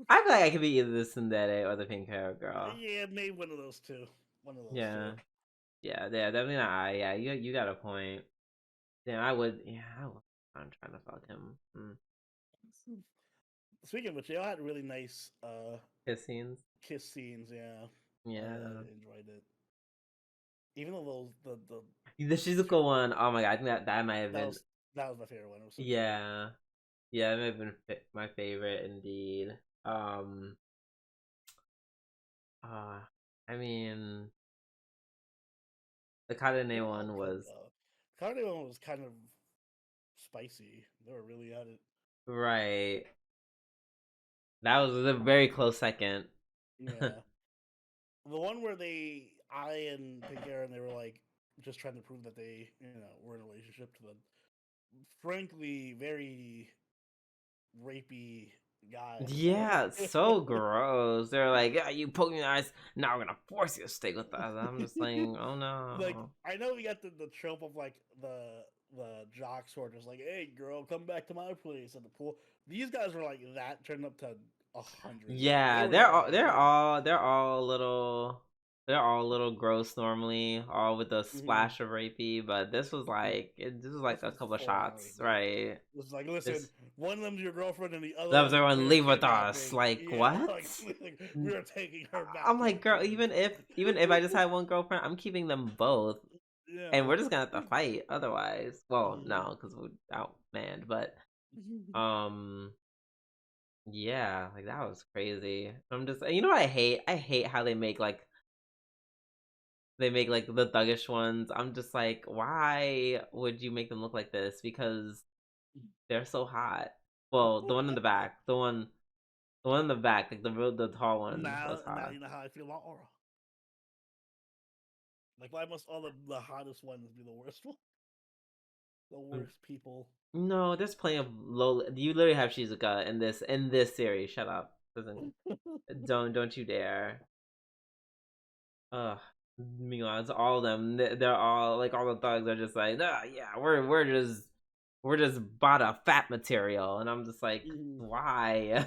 I feel like I could be either the Tsundere or the pink hair girl. Yeah, maybe one of those two. One of those Yeah. two. Yeah, definitely not I. Yeah, you got a point. Damn, I would. Yeah, I would. I'm trying to fuck him. Speaking of which, they all had really nice His scenes. kiss scenes. Yeah, I Yeah. enjoyed it. Even though the The Shizuko one. Oh my god, I think that might have that been. was that was my favorite one. It was so cute. Yeah, yeah, that might have been my favorite indeed. Um. Uh. I mean, the They Karane were all one good was though. Cardi one was kind of spicy. They were really at it. right. That was a very close second. Yeah, the one where I and Pink Aaron, they were like just trying to prove that they, were in a relationship to the frankly very rapey guy. Yeah, it's so gross. They're like, yeah, you poke me in the eyes. Now we're gonna force you to stay with us. I'm just like, oh Like no. I know we got the trope of like the jocks who are just like, "Hey, girl, come back to my place at the pool." These guys were like that, turned up to 100. Like they Yeah, were never happy. they're all a little gross normally, all with a Hmm. splash of rapey. But this was like this was like This a was couple of full on shots, rapey. right? It's like, listen, This one of them's your girlfriend and the other loves one everyone we're leave with us. kidnapping. Like Yeah, what? like we are taking her back I'm to the like, girl, king. even if I just had one girlfriend, I'm keeping them both, and Yeah. we're just gonna have to fight otherwise. Well, no, because we're outmanned. But um, yeah, like that was crazy. I'm just, you know what I hate? I hate how they make like the thuggish ones. I'm just like, why would you make them look like this? Because they're so hot. Well, the one in the back, the one in the back, like the tall one Now, was now hot. you know how I feel about Aura. Like, why must all the hottest ones be the worst one? The worst people. No, there's plenty of low. You literally have Shizuka in this series. Shut up. Doesn't don't you dare. Ugh. Meanwhile, it's all of them. They're all like all the thugs are just like, yeah, we're just bought a fat material, and I'm just like, Mhm. why?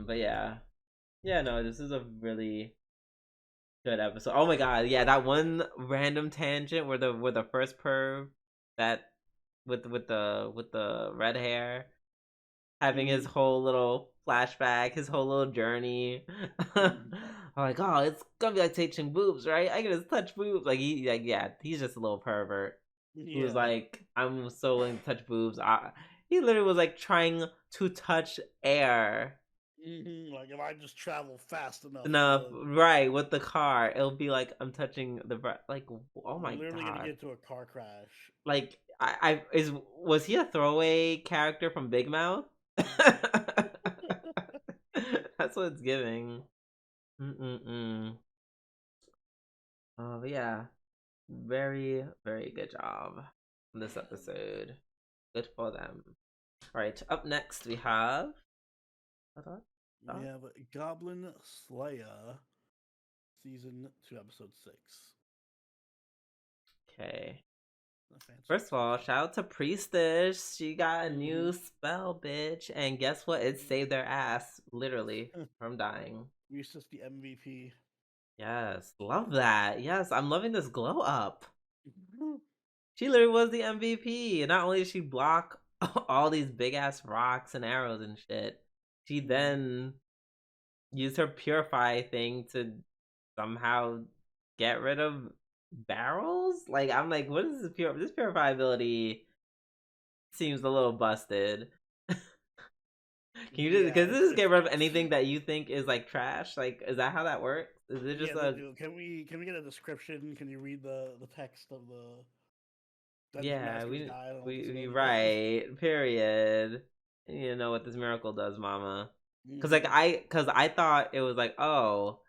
But yeah, yeah, no, this is a really good episode. Oh my god, yeah, that one random tangent where the first perv that with the red hair having his Mhm. whole little flashback, his whole little journey. I'm like, oh, it's gonna be like touching boobs, right? I can just touch boobs. Yeah, he's just a little pervert who's Yeah. like, I'm so willing to touch boobs. He literally was like trying to touch air Like if I just travel fast enough enough, to, right? With the car, it'll be like I'm touching the like. Oh you're my literally gonna god! get into a car crash. Like I was he a throwaway character from Big Mouth? That's what it's giving. Mm-mm-mm. But yeah, very very good job on this episode. Good for them. All right, up next we have. We have Goblin Slayer season 2, episode 6. Okay. A fancy First of all, description. shout out to Priestess. She got a Mm-hmm. new spell, bitch. And guess what? It saved their ass, literally, from dying. Reese's the MVP. Yes, love that. Yes, I'm loving this glow up. She literally was the MVP. And not only did she block all these big ass rocks and arrows and shit, she Mm-hmm. then used her purify thing to somehow get rid of barrels. Like I'm like, what is this this purify ability? Seems a little busted. Can you just Yeah, because this get rid of it's anything that you think is like trash? Like, is that how that works? Is it yeah, just they a do. Can we get a description? Can you read the text of the Dungeon yeah? Master's Guide on what this We ability does? right. Period. You know what this miracle does, Mama? Mm-hmm. Because I thought it was like oh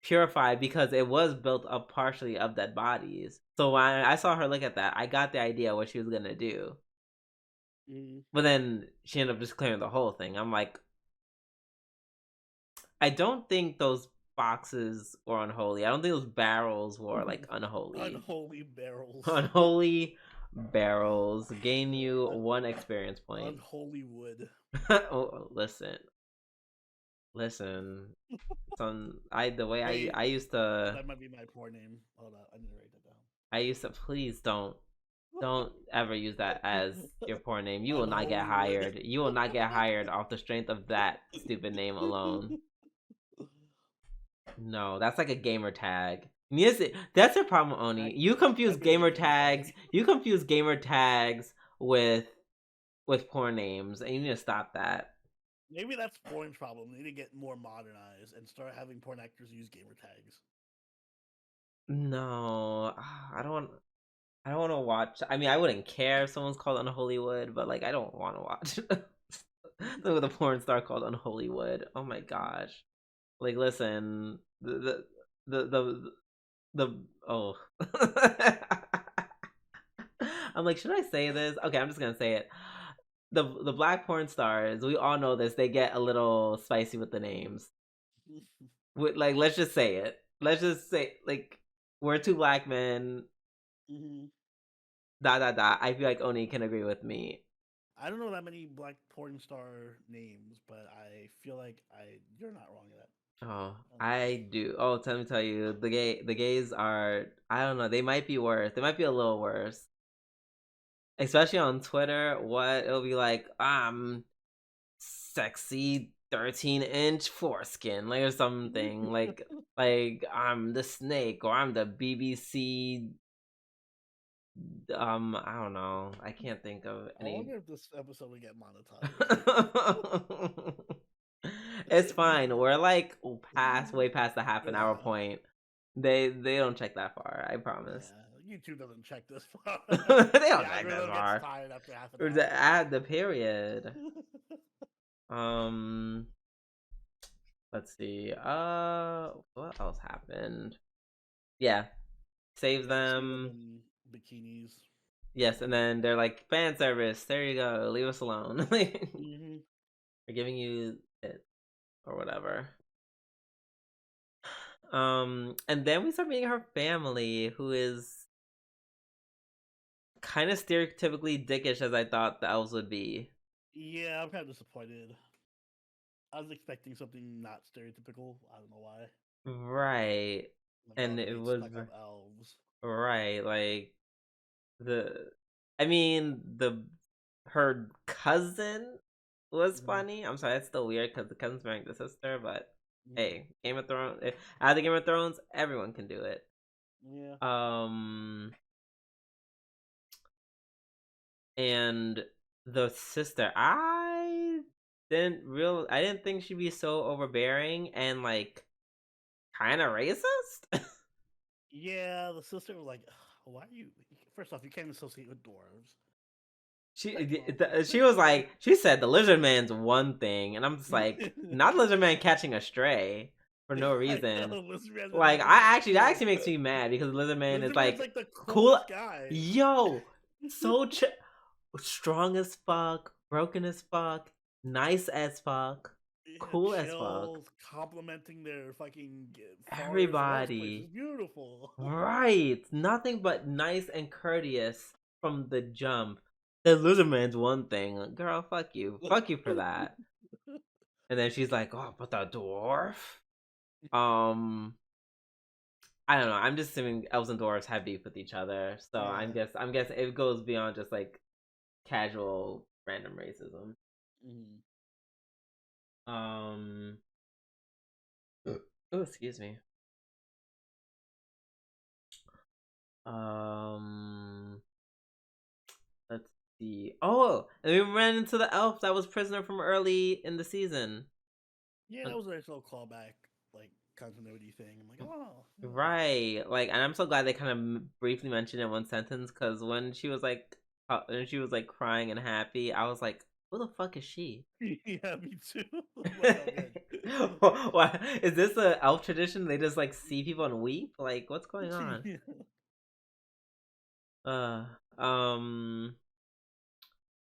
purified because it was built up partially of dead bodies. So when I saw her look at that, I got the idea what she was gonna do. Mm-hmm. But then she ended up just clearing the whole thing. I'm like, I don't think those boxes were unholy. I don't think those barrels were like unholy. Unholy barrels. Unholy barrels gain you one experience point. Unholy wood. Oh, listen. Son, I the way Wait, I used to that might be my poor name. Hold on, I need to write that down. please don't ever use that as your porn name. You will not get Unholy wood. hired. You will not get hired off the strength of that stupid name alone. No, that's like a gamer tag. Yes, that's your problem, Oni. You confuse That could be a gamer gamer tags. tag. You confuse gamer tags with porn names, and you need to stop that. Maybe that's porn's problem. They need to get more modernized and start having porn actors use gamer tags. No, I don't want. I don't want to watch. I mean, I wouldn't care if someone's called Unholywood, but like, I don't want to watch. Look with a porn star called Unholywood. Oh my gosh! Like, listen, the oh. I'm like, should I say this? Okay, I'm just gonna say it. The black porn stars, we all know this. They get a little spicy with the names. With like, let's just say it. Let's just say like, we're two black men. Mm-hmm. Dot dot dot. I feel like Oni can agree with me. I don't know that many black porn star names, but I feel like you're not wrong in that. Oh, I think that's I do. Oh, let me tell you, the gays are. I don't know. They might be worse. They might be a little worse, especially on Twitter. What it'll be like, sexy 13-inch foreskin, like or something like I'm the snake or I'm the BBC. I don't know. I can't think of I any. wonder if this episode will get monetized. It's fine. We're like way past the half an hour Yeah. point. They don't check that far. I Yeah, promise. YouTube doesn't check this far. They The don't check that algorithm gets far. tired after half an Or hour. add the period. Um, let's see. What else happened? Yeah, save Yeah, we see them them. in bikinis. Yes, and then they're like fan service. There you go. Leave us alone. Like, Mm-hmm. we're giving you it or whatever. And then we start meeting her family, who is kind of stereotypically dickish as I thought the elves would be. Yeah, I'm kind of disappointed. I was expecting something not stereotypical. I don't know why. Right. Like And it ugly, was stuck up elves. right, like the I mean the her cousin was Mm-hmm. funny. I'm sorry, that's still weird because the cousin's marrying the sister, but Mm-hmm. hey, Game of Thrones out of the Game of Thrones, everyone can do it. Yeah. Um and the sister, I I didn't think she'd be so overbearing and like kind of racist. Yeah, the sister was like, "Why are you?" First off, you can't associate with dwarves. She was like, she said the lizard man's one thing, and I'm just like, not the lizard man catching a stray for no I reason. know, Lizard Man's been Like, nothing but that cool. actually makes me mad because lizard man is Lizard Man's like like the cool, coolest guy. yo, so strong as fuck, broken as fuck, nice as fuck, Yeah, cool as fuck. chill, complimenting their fucking forests. Oh, this place is Everybody, beautiful. right? Nothing but nice and courteous from the jump. The lizard man's one thing, girl. Fuck you for that. And then she's like, "Oh, but the dwarf." Um, I don't know. I'm just assuming elves and dwarves have beef with each other, so Yeah. I'm guessing it goes beyond just like casual random racism. Mm. Um, oh, excuse me. Um, let's see. Oh, and we ran into the elf that was prisoner from early in the season. Yeah, that was a nice little callback, like continuity thing. I'm like, oh, yeah. Right. Like, and I'm so glad they kind of briefly mentioned it in one sentence because when she was like crying and happy, I was like, who the fuck is she? Yeah, me too. I'm like, oh, good. What is this a elf tradition? They just like see people and weep? Like, what's going on? Yeah. Uh, um,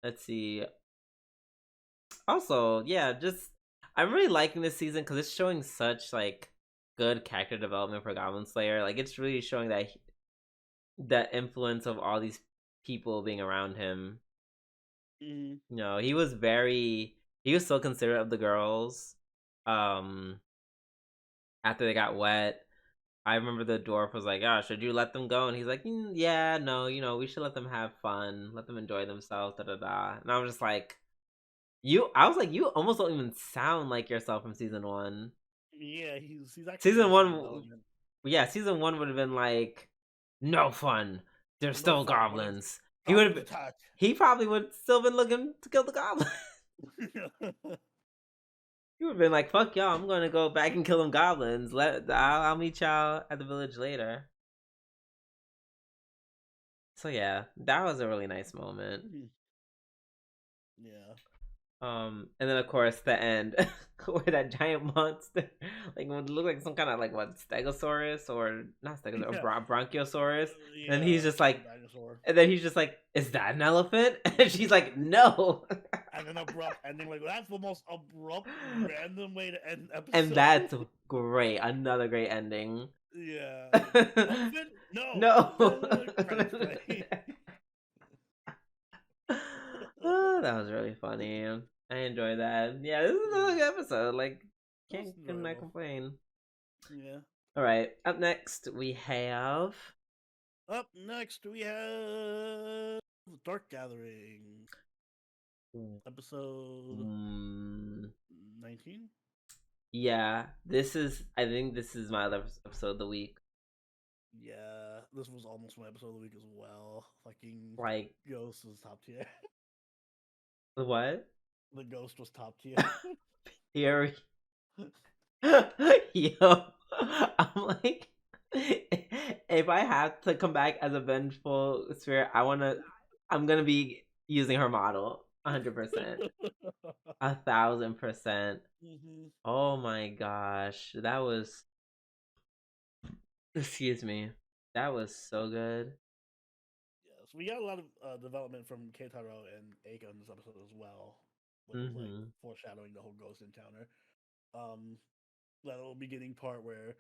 let's see. Also, yeah, just I'm really liking this season because it's showing such like good character development for Goblin Slayer. Like, it's really showing that influence of all these people being around him. Mm. You know, he was so considerate of the girls. Um, after they got wet, I remember the dwarf was like, "Oh, should you let them go?" And he's like, "Yeah, no, we should let them have fun, let them enjoy themselves." Da da da. And I was just like, I was like, you almost don't even sound like yourself from season one. Yeah, he's actually Season getting some one, development. yeah, season one would have been like, no fun. They're No still fun. What if goblins. He would goblins have. attack? He probably would still been looking to kill the goblin. He would have been like, "Fuck y'all! I'm gonna go back and kill them goblins. I'll meet y'all at the village later." So yeah, that was a really nice moment. Yeah. And then of course the end where that giant monster, like would look like some kind of like what Stegosaurus or not Stegosaurus or Yeah. Bronchiosaurus, and Yeah, some dinosaur. he's just like, "Is that an elephant?" And she's like, "No." And an abrupt ending. Like, that's the most abrupt, random way to end an And episode. that's great. Another great ending. Yeah. Elephant? No. No. Credits play. Oh, that was really funny. I enjoyed that. Yeah, this is another good episode. Like, That's cannot enjoyable. complain. Yeah. All right, up next we have. Up next, we have Dark Gathering. Episode Mm, 19? yeah, I think this is my other episode of the week. Yeah, this was almost my episode of the week as well. Fucking Like, Ghost was top tier. what? The Ghost was top tier. Here, yo, I'm like, if I have to come back as a vengeful spirit, I'm gonna be using her model, 100%, 1,000%. Hmm. Oh my gosh, that was, excuse me, that was so good. Yeah, so we got a lot of development from Keitaro and Eika in this episode as well, which was like Mm-hmm. foreshadowing the whole Ghost encounter. Um, that little beginning part where,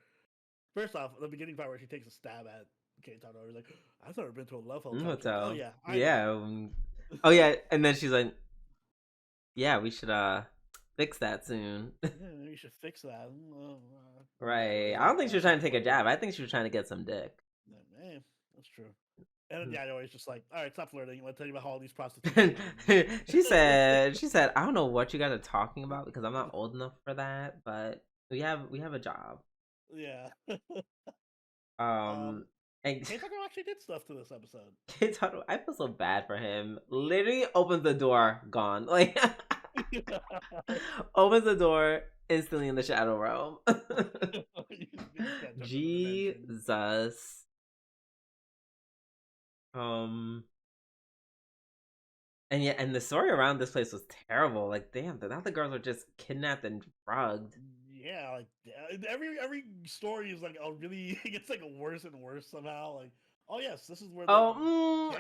first off, the beginning part where she takes a stab at Keitaro, he's like, "I've never been to a love hotel." She's like, "Oh Hotel, yeah, I yeah. know." Oh yeah, and then she's like, "Yeah, we should fix that soon." Yeah, maybe you should fix that. Whatever. Right. He's I like, don't think she "Oh, was trying to sounds take a flirty." jab. I think she was trying to get some dick. Like, that's true. And then Hmm. the other way is just like, "All right, stop flirting. Let me tell you about how all these prostitutes." She said, "I don't know what you guys are talking about because I'm not old enough for that, but we have a job." Yeah. Um, and Keitaro actually did stuff to this episode. I feel so bad for him. Literally opens the door, gone. Like, Opens the door, instantly in the shadow realm. Yeah, jump in the dimension. Jesus. Um, and yeah, and the story around this place was terrible. Like, damn, now the girls are just kidnapped and drugged. Yeah, like every story is like a really it gets like worse and worse somehow. Like, oh yes, this is where the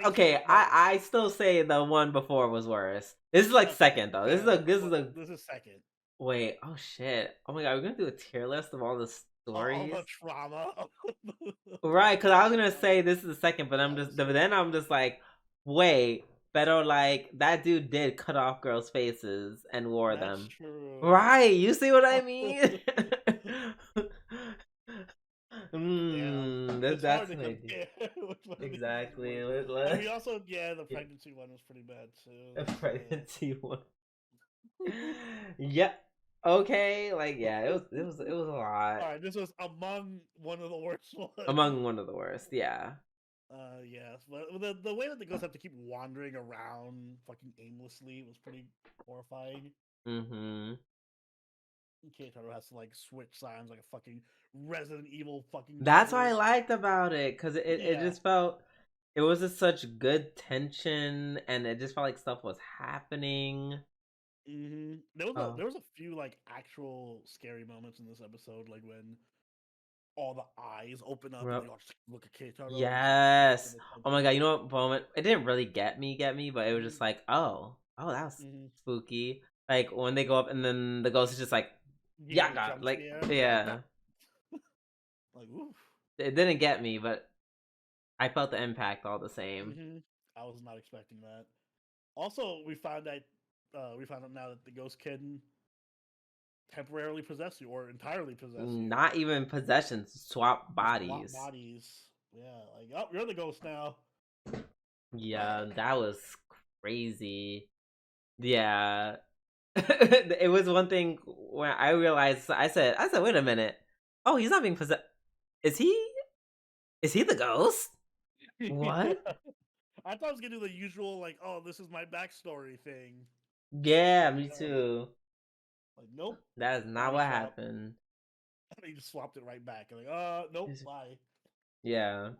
Okay. gangsters met. I still say the one before was worse. This is like Okay, second though. fair. This is Well, a this is second. wait. Oh shit. Oh my god, we're gonna do a tier list of all the All stories. the trauma. Right, because I was gonna Trauma. say this is the second, but I'm just Yes. but then I'm just like, wait, better like that dude did cut off girls' faces and wore That's them. true. Right, you see what I mean? Damn, it's hard That's to an idea. compare which one of these is Exactly. worse. I mean, also, yeah, the pregnancy one was pretty bad too. A So. pregnancy one. Yep. Okay. Like yeah, it was a lot. All right, this was among one of the worst ones. Among one of the worst. Yeah. Yes, but the way that the ghosts have to keep wandering around fucking aimlessly was pretty horrifying. Mm-hmm. Keitaro has to like switch signs like a fucking Resident Evil fucking That's what I devil. liked about it, because it Yeah. just felt it was just such good tension, and it just felt like stuff was happening. Oh, There was a few like actual scary moments in this episode, like when all the eyes open up and well, they all just look at Keitaro and start yes. fucking Oh my god, you attention. know what moment? It didn't really get me, but it was just Mhm, like, oh, that was mhm. spooky. Like when they go up, and then the ghost is just like, Give yeah, you a God, jump like scare. Yeah. yeah. Like oof. It didn't get me, but I felt the impact all the same. I was not expecting that. Also, we found out now that the ghost can temporarily possess you or entirely possess you. Not even possessions, swap Just swap bodies. bodies. Yeah, like oh, you're the ghost now. Yeah, that was crazy. Yeah. It was one thing when I realized I said, wait a minute. Oh, he's not being possessed. Is he the ghost? Yeah. What? I thought I was gonna do the usual like, oh, this is my backstory thing. Yeah, me No, too. like nope, That is not body what swap. happened. He just swapped it right back. Like, nope, bye. Yeah.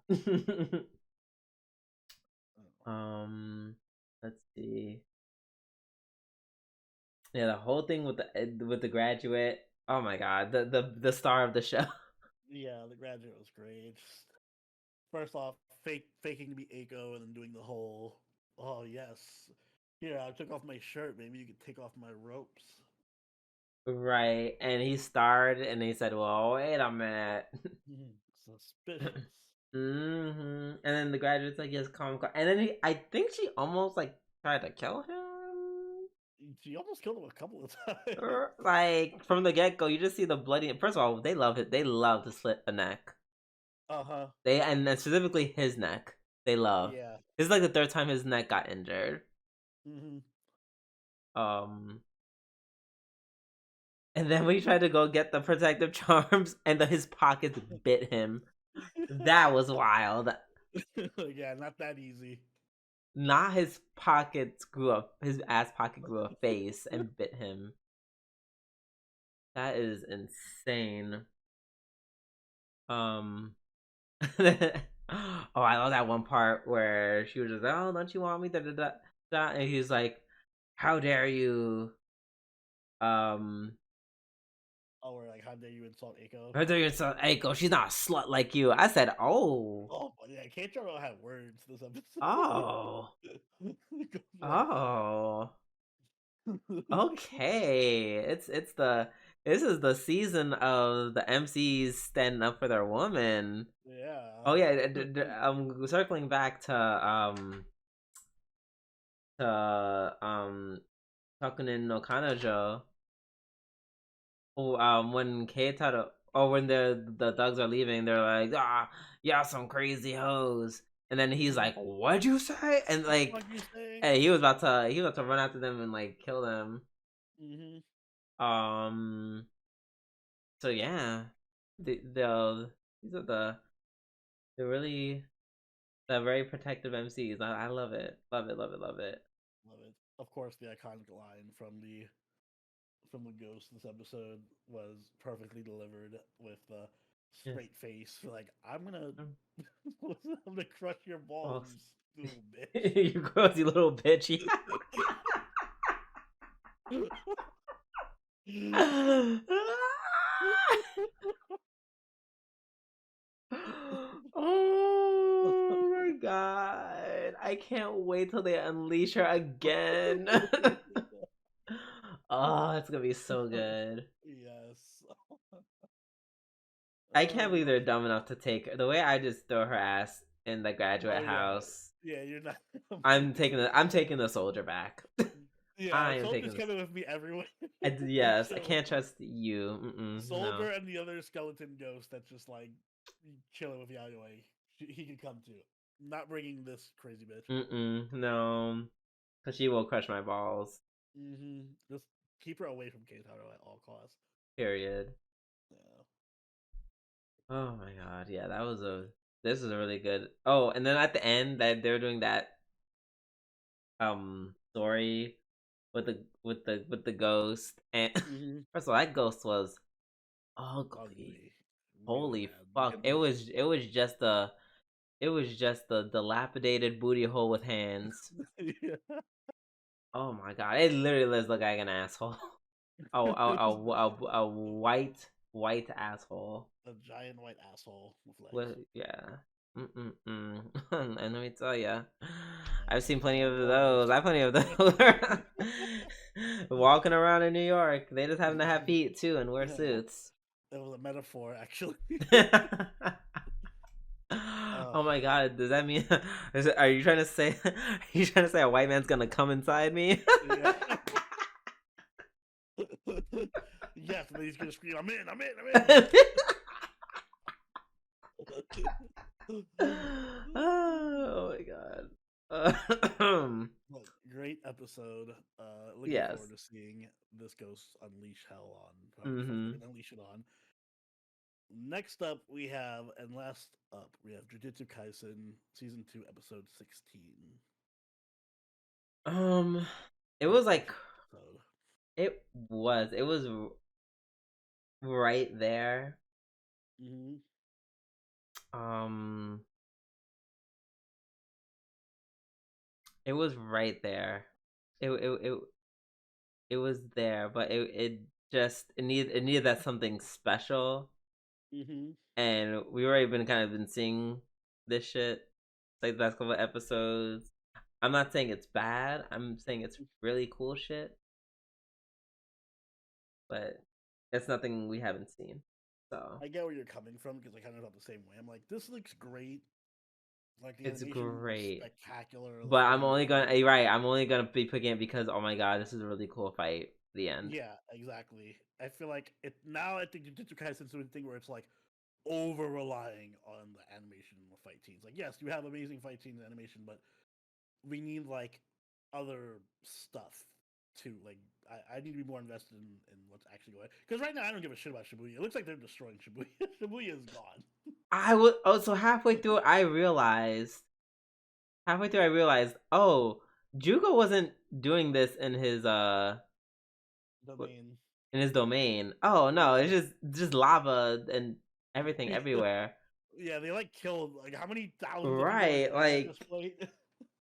um let's see. Yeah, the whole thing with the graduate. Oh my god, the star of the show. Yeah, the graduate was great. First off, faking to be Aiko and then doing the whole, oh yes, here I took off my shirt. Maybe you could take off my ropes. Right, and he starred, and he said, "Well, wait a minute." Suspicious. And then the graduate's like, "Yes, calm, calm." And then I think she almost like tried to kill him. She almost killed him a couple of times. Like from the get go, you just see the bloody. First of all, they love it. They love to slit a neck. Uh-huh. They and then specifically his neck. They love. Yeah. This is like the third time his neck got injured. Mm-hmm. Um, and then we tried to go get the protective charms, and his pockets bit him. That was wild. Yeah, not that easy. Not his pockets grew up. His ass pocket grew a face and bit him. That is insane. Um. Oh, I love that one part where she was just like, "Oh, don't you want me?" Da da da da, and he's like, "How dare you?" Um. Oh, we're like, how dare you insult Aiko? How dare you insult Eiko? She's not a slut like you. I said, "Oh, Oh, yeah, Keiichiro had words this episode. oh, Goes like, oh." Okay, it's the this is the season of the MCs standing up for their woman. yeah. Oh yeah, circling back to Takunin no Kanojo. When Keitaro or when the thugs are leaving, they're like, yeah, some crazy hoes, and then he's like, what'd you say? And like, What you say? hey, he was about to run after them and like kill them. Mm-hmm. Um. So yeah, these are they're really the very protective MCs. I love it, love it, love it, love it. Love it. of course, the iconic line from the ghost this episode was perfectly delivered with a Yeah. straight face. Like, I'm gonna Um, I'm gonna crush your balls, well, you little you gross, you little bitch. bitch. Oh my god. I can't wait till they unleash her again. Oh, it's gonna be so good. Yes. I can't believe Uh, they're dumb enough to take her. The way I just throw her ass in the oh graduate yeah, house. yeah. You're not. I'm taking the soldier back. Yeah, I am taking Soldier's this. coming with me everywhere. Yes, I Chilling. can't trust you. No. Soldier and the other skeleton ghost that's just like chilling with Yayoi. He can come too. Not bringing this crazy bitch. No. Cause she will crush my balls. Just keep her away from Keitaro at all costs. Period. Yeah. Oh my god, yeah, that was a. This is a really good. Oh, and then at the end, that they're doing that story with the ghost, and Mm-hmm. first of all, that ghost was ugly. Ugly. Really Holy bad. fuck! It was just a dilapidated booty hole with hands. Yeah. Oh my god! It literally looks like an asshole. Oh, a white asshole. A giant white asshole with legs. With yeah. And let me tell ya, I've And seen plenty of balls. those. I've plenty of those. Walking around in New York, they just happen to have feet too and wear Yeah. suits. That was a metaphor, actually. Oh my god, does that mean are you trying to say are you trying to say a white man's gonna come inside me? Yeah. Yes, and then he's gonna scream, I'm in, I'm in, I'm in. Oh my god. Look, great episode. Looking Yes. forward to seeing this ghost unleash hell on whoever the fuck they're Mm-hmm. gonna unleash it on. Next up, we have, and last up, we have Jujutsu Kaisen Season 2, Episode 16. Um, it Great was like episode. it was right there. Mm-hmm. Um, it was right there. It was there, but it just it needed that something special, Mm-hmm. and we already been seeing this shit like the last couple of episodes. I'm not saying it's bad. I'm saying it's really cool shit, but it's nothing we haven't seen. So I get where you're coming from because I kind of felt the same way. I'm like, this looks great. Like the it's animation was great. spectacular. The But I'm fighting was only gonna. great. You're right. I'm only gonna be picking it because oh my god, this is a really cool fight. The end. Yeah, exactly. I feel like it now. I think Jujutsu Kaisen is doing a thing where it's like over relying on the animation and the fight scenes. Like, yes, you have amazing fight scenes and animation, but we need like other stuff too. Like, I need to be more invested in what's actually going on. Because right now, I don't give a shit about Shibuya. It looks like they're destroying Shibuya. Shibuya is gone. I would. Oh, so halfway through, I realized. Halfway through, I realized. Oh, Jugo wasn't doing this Domain. in his domain. Oh no, Yeah. it's just lava and everything everywhere. Yeah, they like killed like how many thousands of people are Right, dead at like this point?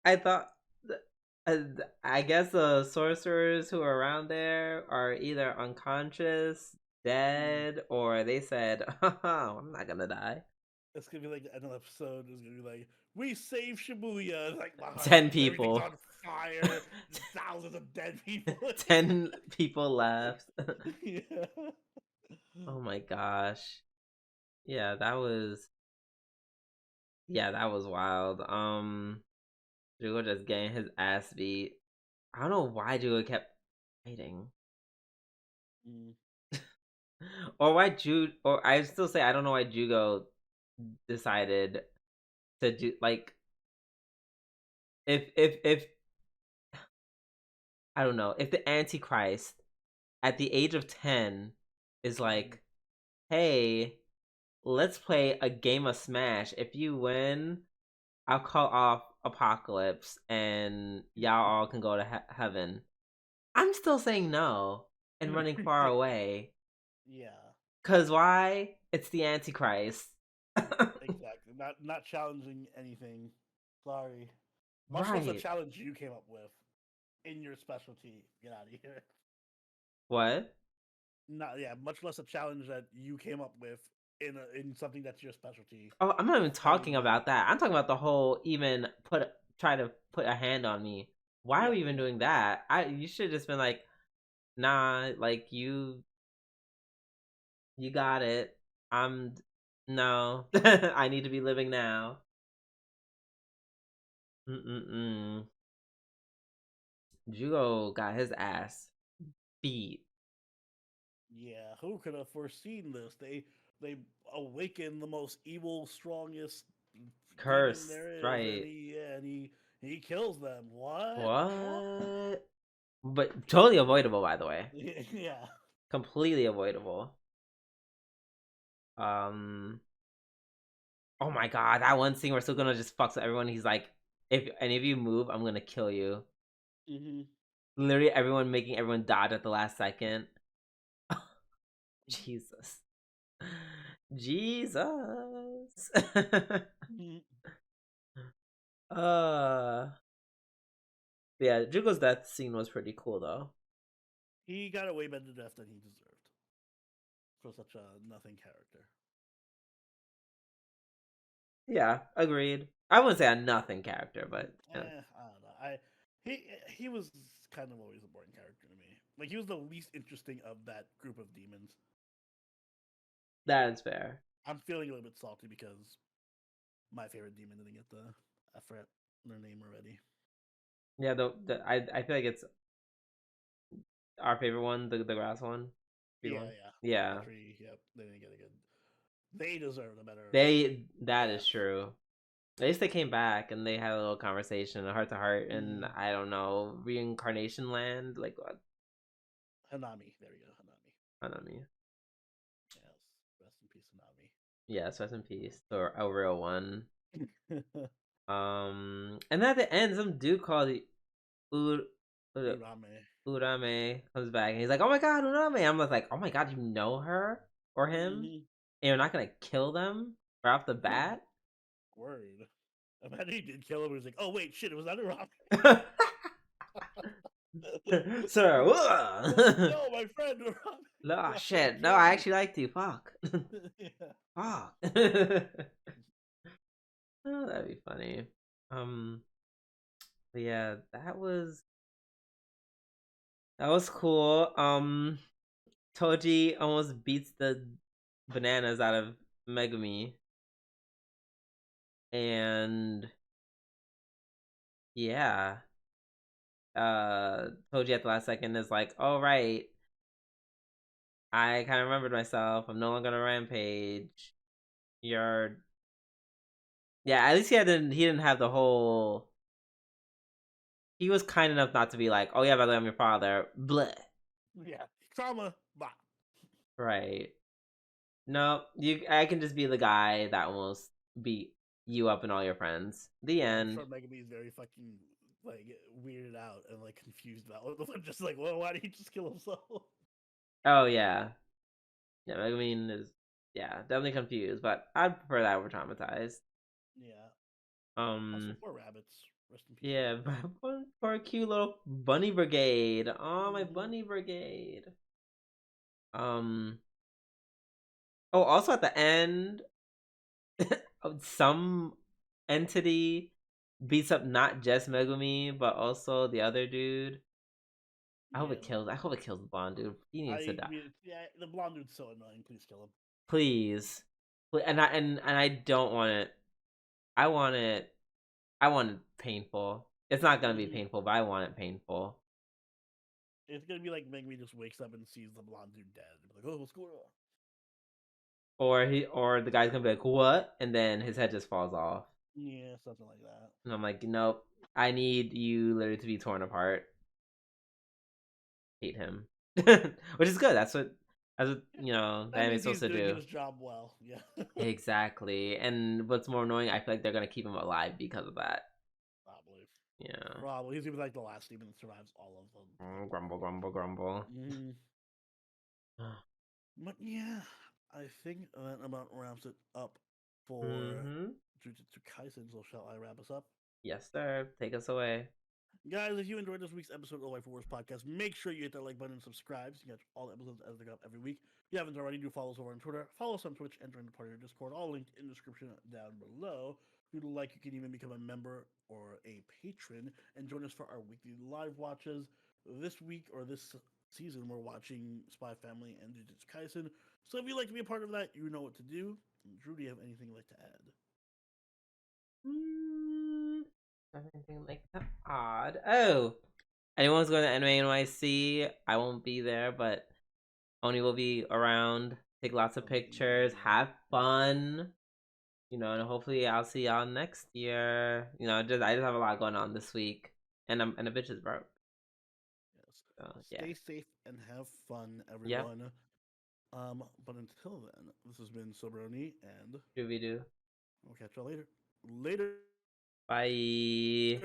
I thought. Uh, I guess the sorcerers who are around there are either unconscious, dead, or they said, "I'm not gonna die." It's gonna be like another episode is gonna be like, we save Shibuya, like behind 10 us, everything's people. on fire, thousands of dead people. 10 people left. Yeah. Oh my gosh. Yeah, that was wild. Jugo just getting his ass beat. I don't know why Jugo kept fighting. Mm. Or why or I still say I don't know why Jugo decided to do like if I don't know, if the Antichrist at the age of 10 is like, "Hey, let's play a game of Smash. If you win, I'll call off apocalypse and y'all all can go to heaven, I'm still saying no and running far away. Yeah. Cause why? It's the Antichrist. Exactly. Not challenging anything. Sorry. Much less a Right. challenge you came up with in your specialty. Get out of here. What? Not yeah. Much less a challenge that you came up with in something that's your specialty. Oh, I'm not even Fighting talking them. about that. I'm talking about the whole even try to put a hand on me. Why are Yeah. we even Yeah. doing that? You should have just been like, nah, like you got it. I'm no. I need to be living now. Mm-mm-mm. Jugo got his ass beat. Yeah. Who could have foreseen this? They awaken the most evil, strongest demon Cursed, there is, and right. he kills them. What? What? What? But totally avoidable, by the way. Yeah. Completely avoidable. Um. Oh my god, that one scene where Sukuna just fucks with everyone. He's like, if any of you move, I'm gonna kill you. Mm-hmm. Literally, everyone making everyone dodge at the last second. Jesus. Jesus. Mm-hmm. uh. Yeah, Jugo's death scene was pretty cool though. He got a way better death than he deserved for such a nothing character. Yeah, agreed. I wouldn't say a nothing character, but I don't know. He was kind of always a boring character to me. Like he was the least interesting of that group of demons. that is fair. I'm feeling a little bit salty because my favorite demon didn't get the I forgot their name already. Yeah, I feel like it's our favorite one, the grass one, tree Yeah, one. yeah, the Yeah, tree. Yep, they didn't get a good. They deserved a better that is death. true. At least they came back and they had a little conversation, a heart to heart, and Mm. I don't know, reincarnation land, like what? Hanami. There we go. Hanami. I don't know. Yes. Rest in peace, Hanami. Yes, rest in peace, or a real one. And then at the end, some dude called Ur- Ur- Urame. Urame comes back and he's like, "Oh my god, Urame!" I'm just like, "Oh my god, you know her or him, Mm-hmm. and you're not gonna kill them right off the bat?" Word. Imagine he did kill him. He was like, "Oh wait, shit, it was not Urame." Sir, No, my friend Urame. no Why would I shit, no, kill I you? actually liked you. Fuck, Yeah. fuck. Oh, that'd be funny. Um, but yeah, that was cool. Toji almost beats the bananas out of Megumi, and yeah, Toji at the last second is like, "All right, I kind of remembered myself. I'm no longer on a rampage. You're yeah." At least he didn't have the whole. He was kind enough not to be like, "Oh yeah, by the way, I'm your father." Bleh. Yeah. Trauma. Bah. Right. No, I can just be the guy that almost beat you up and all your friends. The Yeah, I'm end. sure Megami is very fucking like weirded out and like confused about it. Just like, well, why did he just kill himself? Oh yeah. Yeah, Megumin is yeah, definitely confused, but I'd prefer that over traumatized. Yeah. Also, Um poor rabbits. Rest in peace, yeah, rabbits. for a cute little bunny brigade. Oh my Mm-hmm. bunny brigade. Um oh, also at the end some entity beats up not just Megumi, but also the other dude. Yeah. I hope it kills the blonde dude. He needs to die. Yeah, the blonde dude's so annoying. Please kill him. Please. And I don't want it. I want it. I want it painful. It's not gonna be Mm-hmm. painful, but I want it painful. It's gonna be like Megami just wakes up and sees the blonde dude dead. Like, oh, what's going on? Or the guy's gonna be like, "What?" and then his head just falls off. Yeah, something like that. And I'm like, "Nope. I need you literally to be torn apart." Hate him, which is good. That's what the That anime's means supposed he's to doing do. his job well. Yeah. Exactly. And what's more annoying, I feel like they're gonna keep him alive because of that. Yeah. Probably. He's gonna be like the last demon that survives all of them. Grumble, grumble, grumble. But yeah, I think that about wraps it up for Mm-hmm. Jujutsu Kaisen. So shall I wrap us up? Yes, sir. Take us away. Guys, if you enjoyed this week's episode of the Waifu Wars podcast, make sure you hit that like button and subscribe so you can catch all the episodes as they go up every week. If you haven't already, do follow us over on Twitter, follow us on Twitch, and join the party or Discord, all linked in the description down below. If you'd like, you can even become a member or a patron and join us for our weekly live watches. This week or this season, we're watching Spy Family and Jujutsu Kaisen. So if you'd like to be a part of that, you know what to do. Drew, do you have anything you'd like to add? Anything like that odd. Oh, anyone's going to Anime NYC? I won't be there, but Oni will be around. Take lots of pictures. Have fun. And hopefully I'll see y'all next year. I just have a lot going on this week, and a bitch is broke. Yes. So, Stay safe and have fun, Yep. everyone. But until then, this has been Sobroni, and Do we do? we'll catch y'all later. Later. Bye.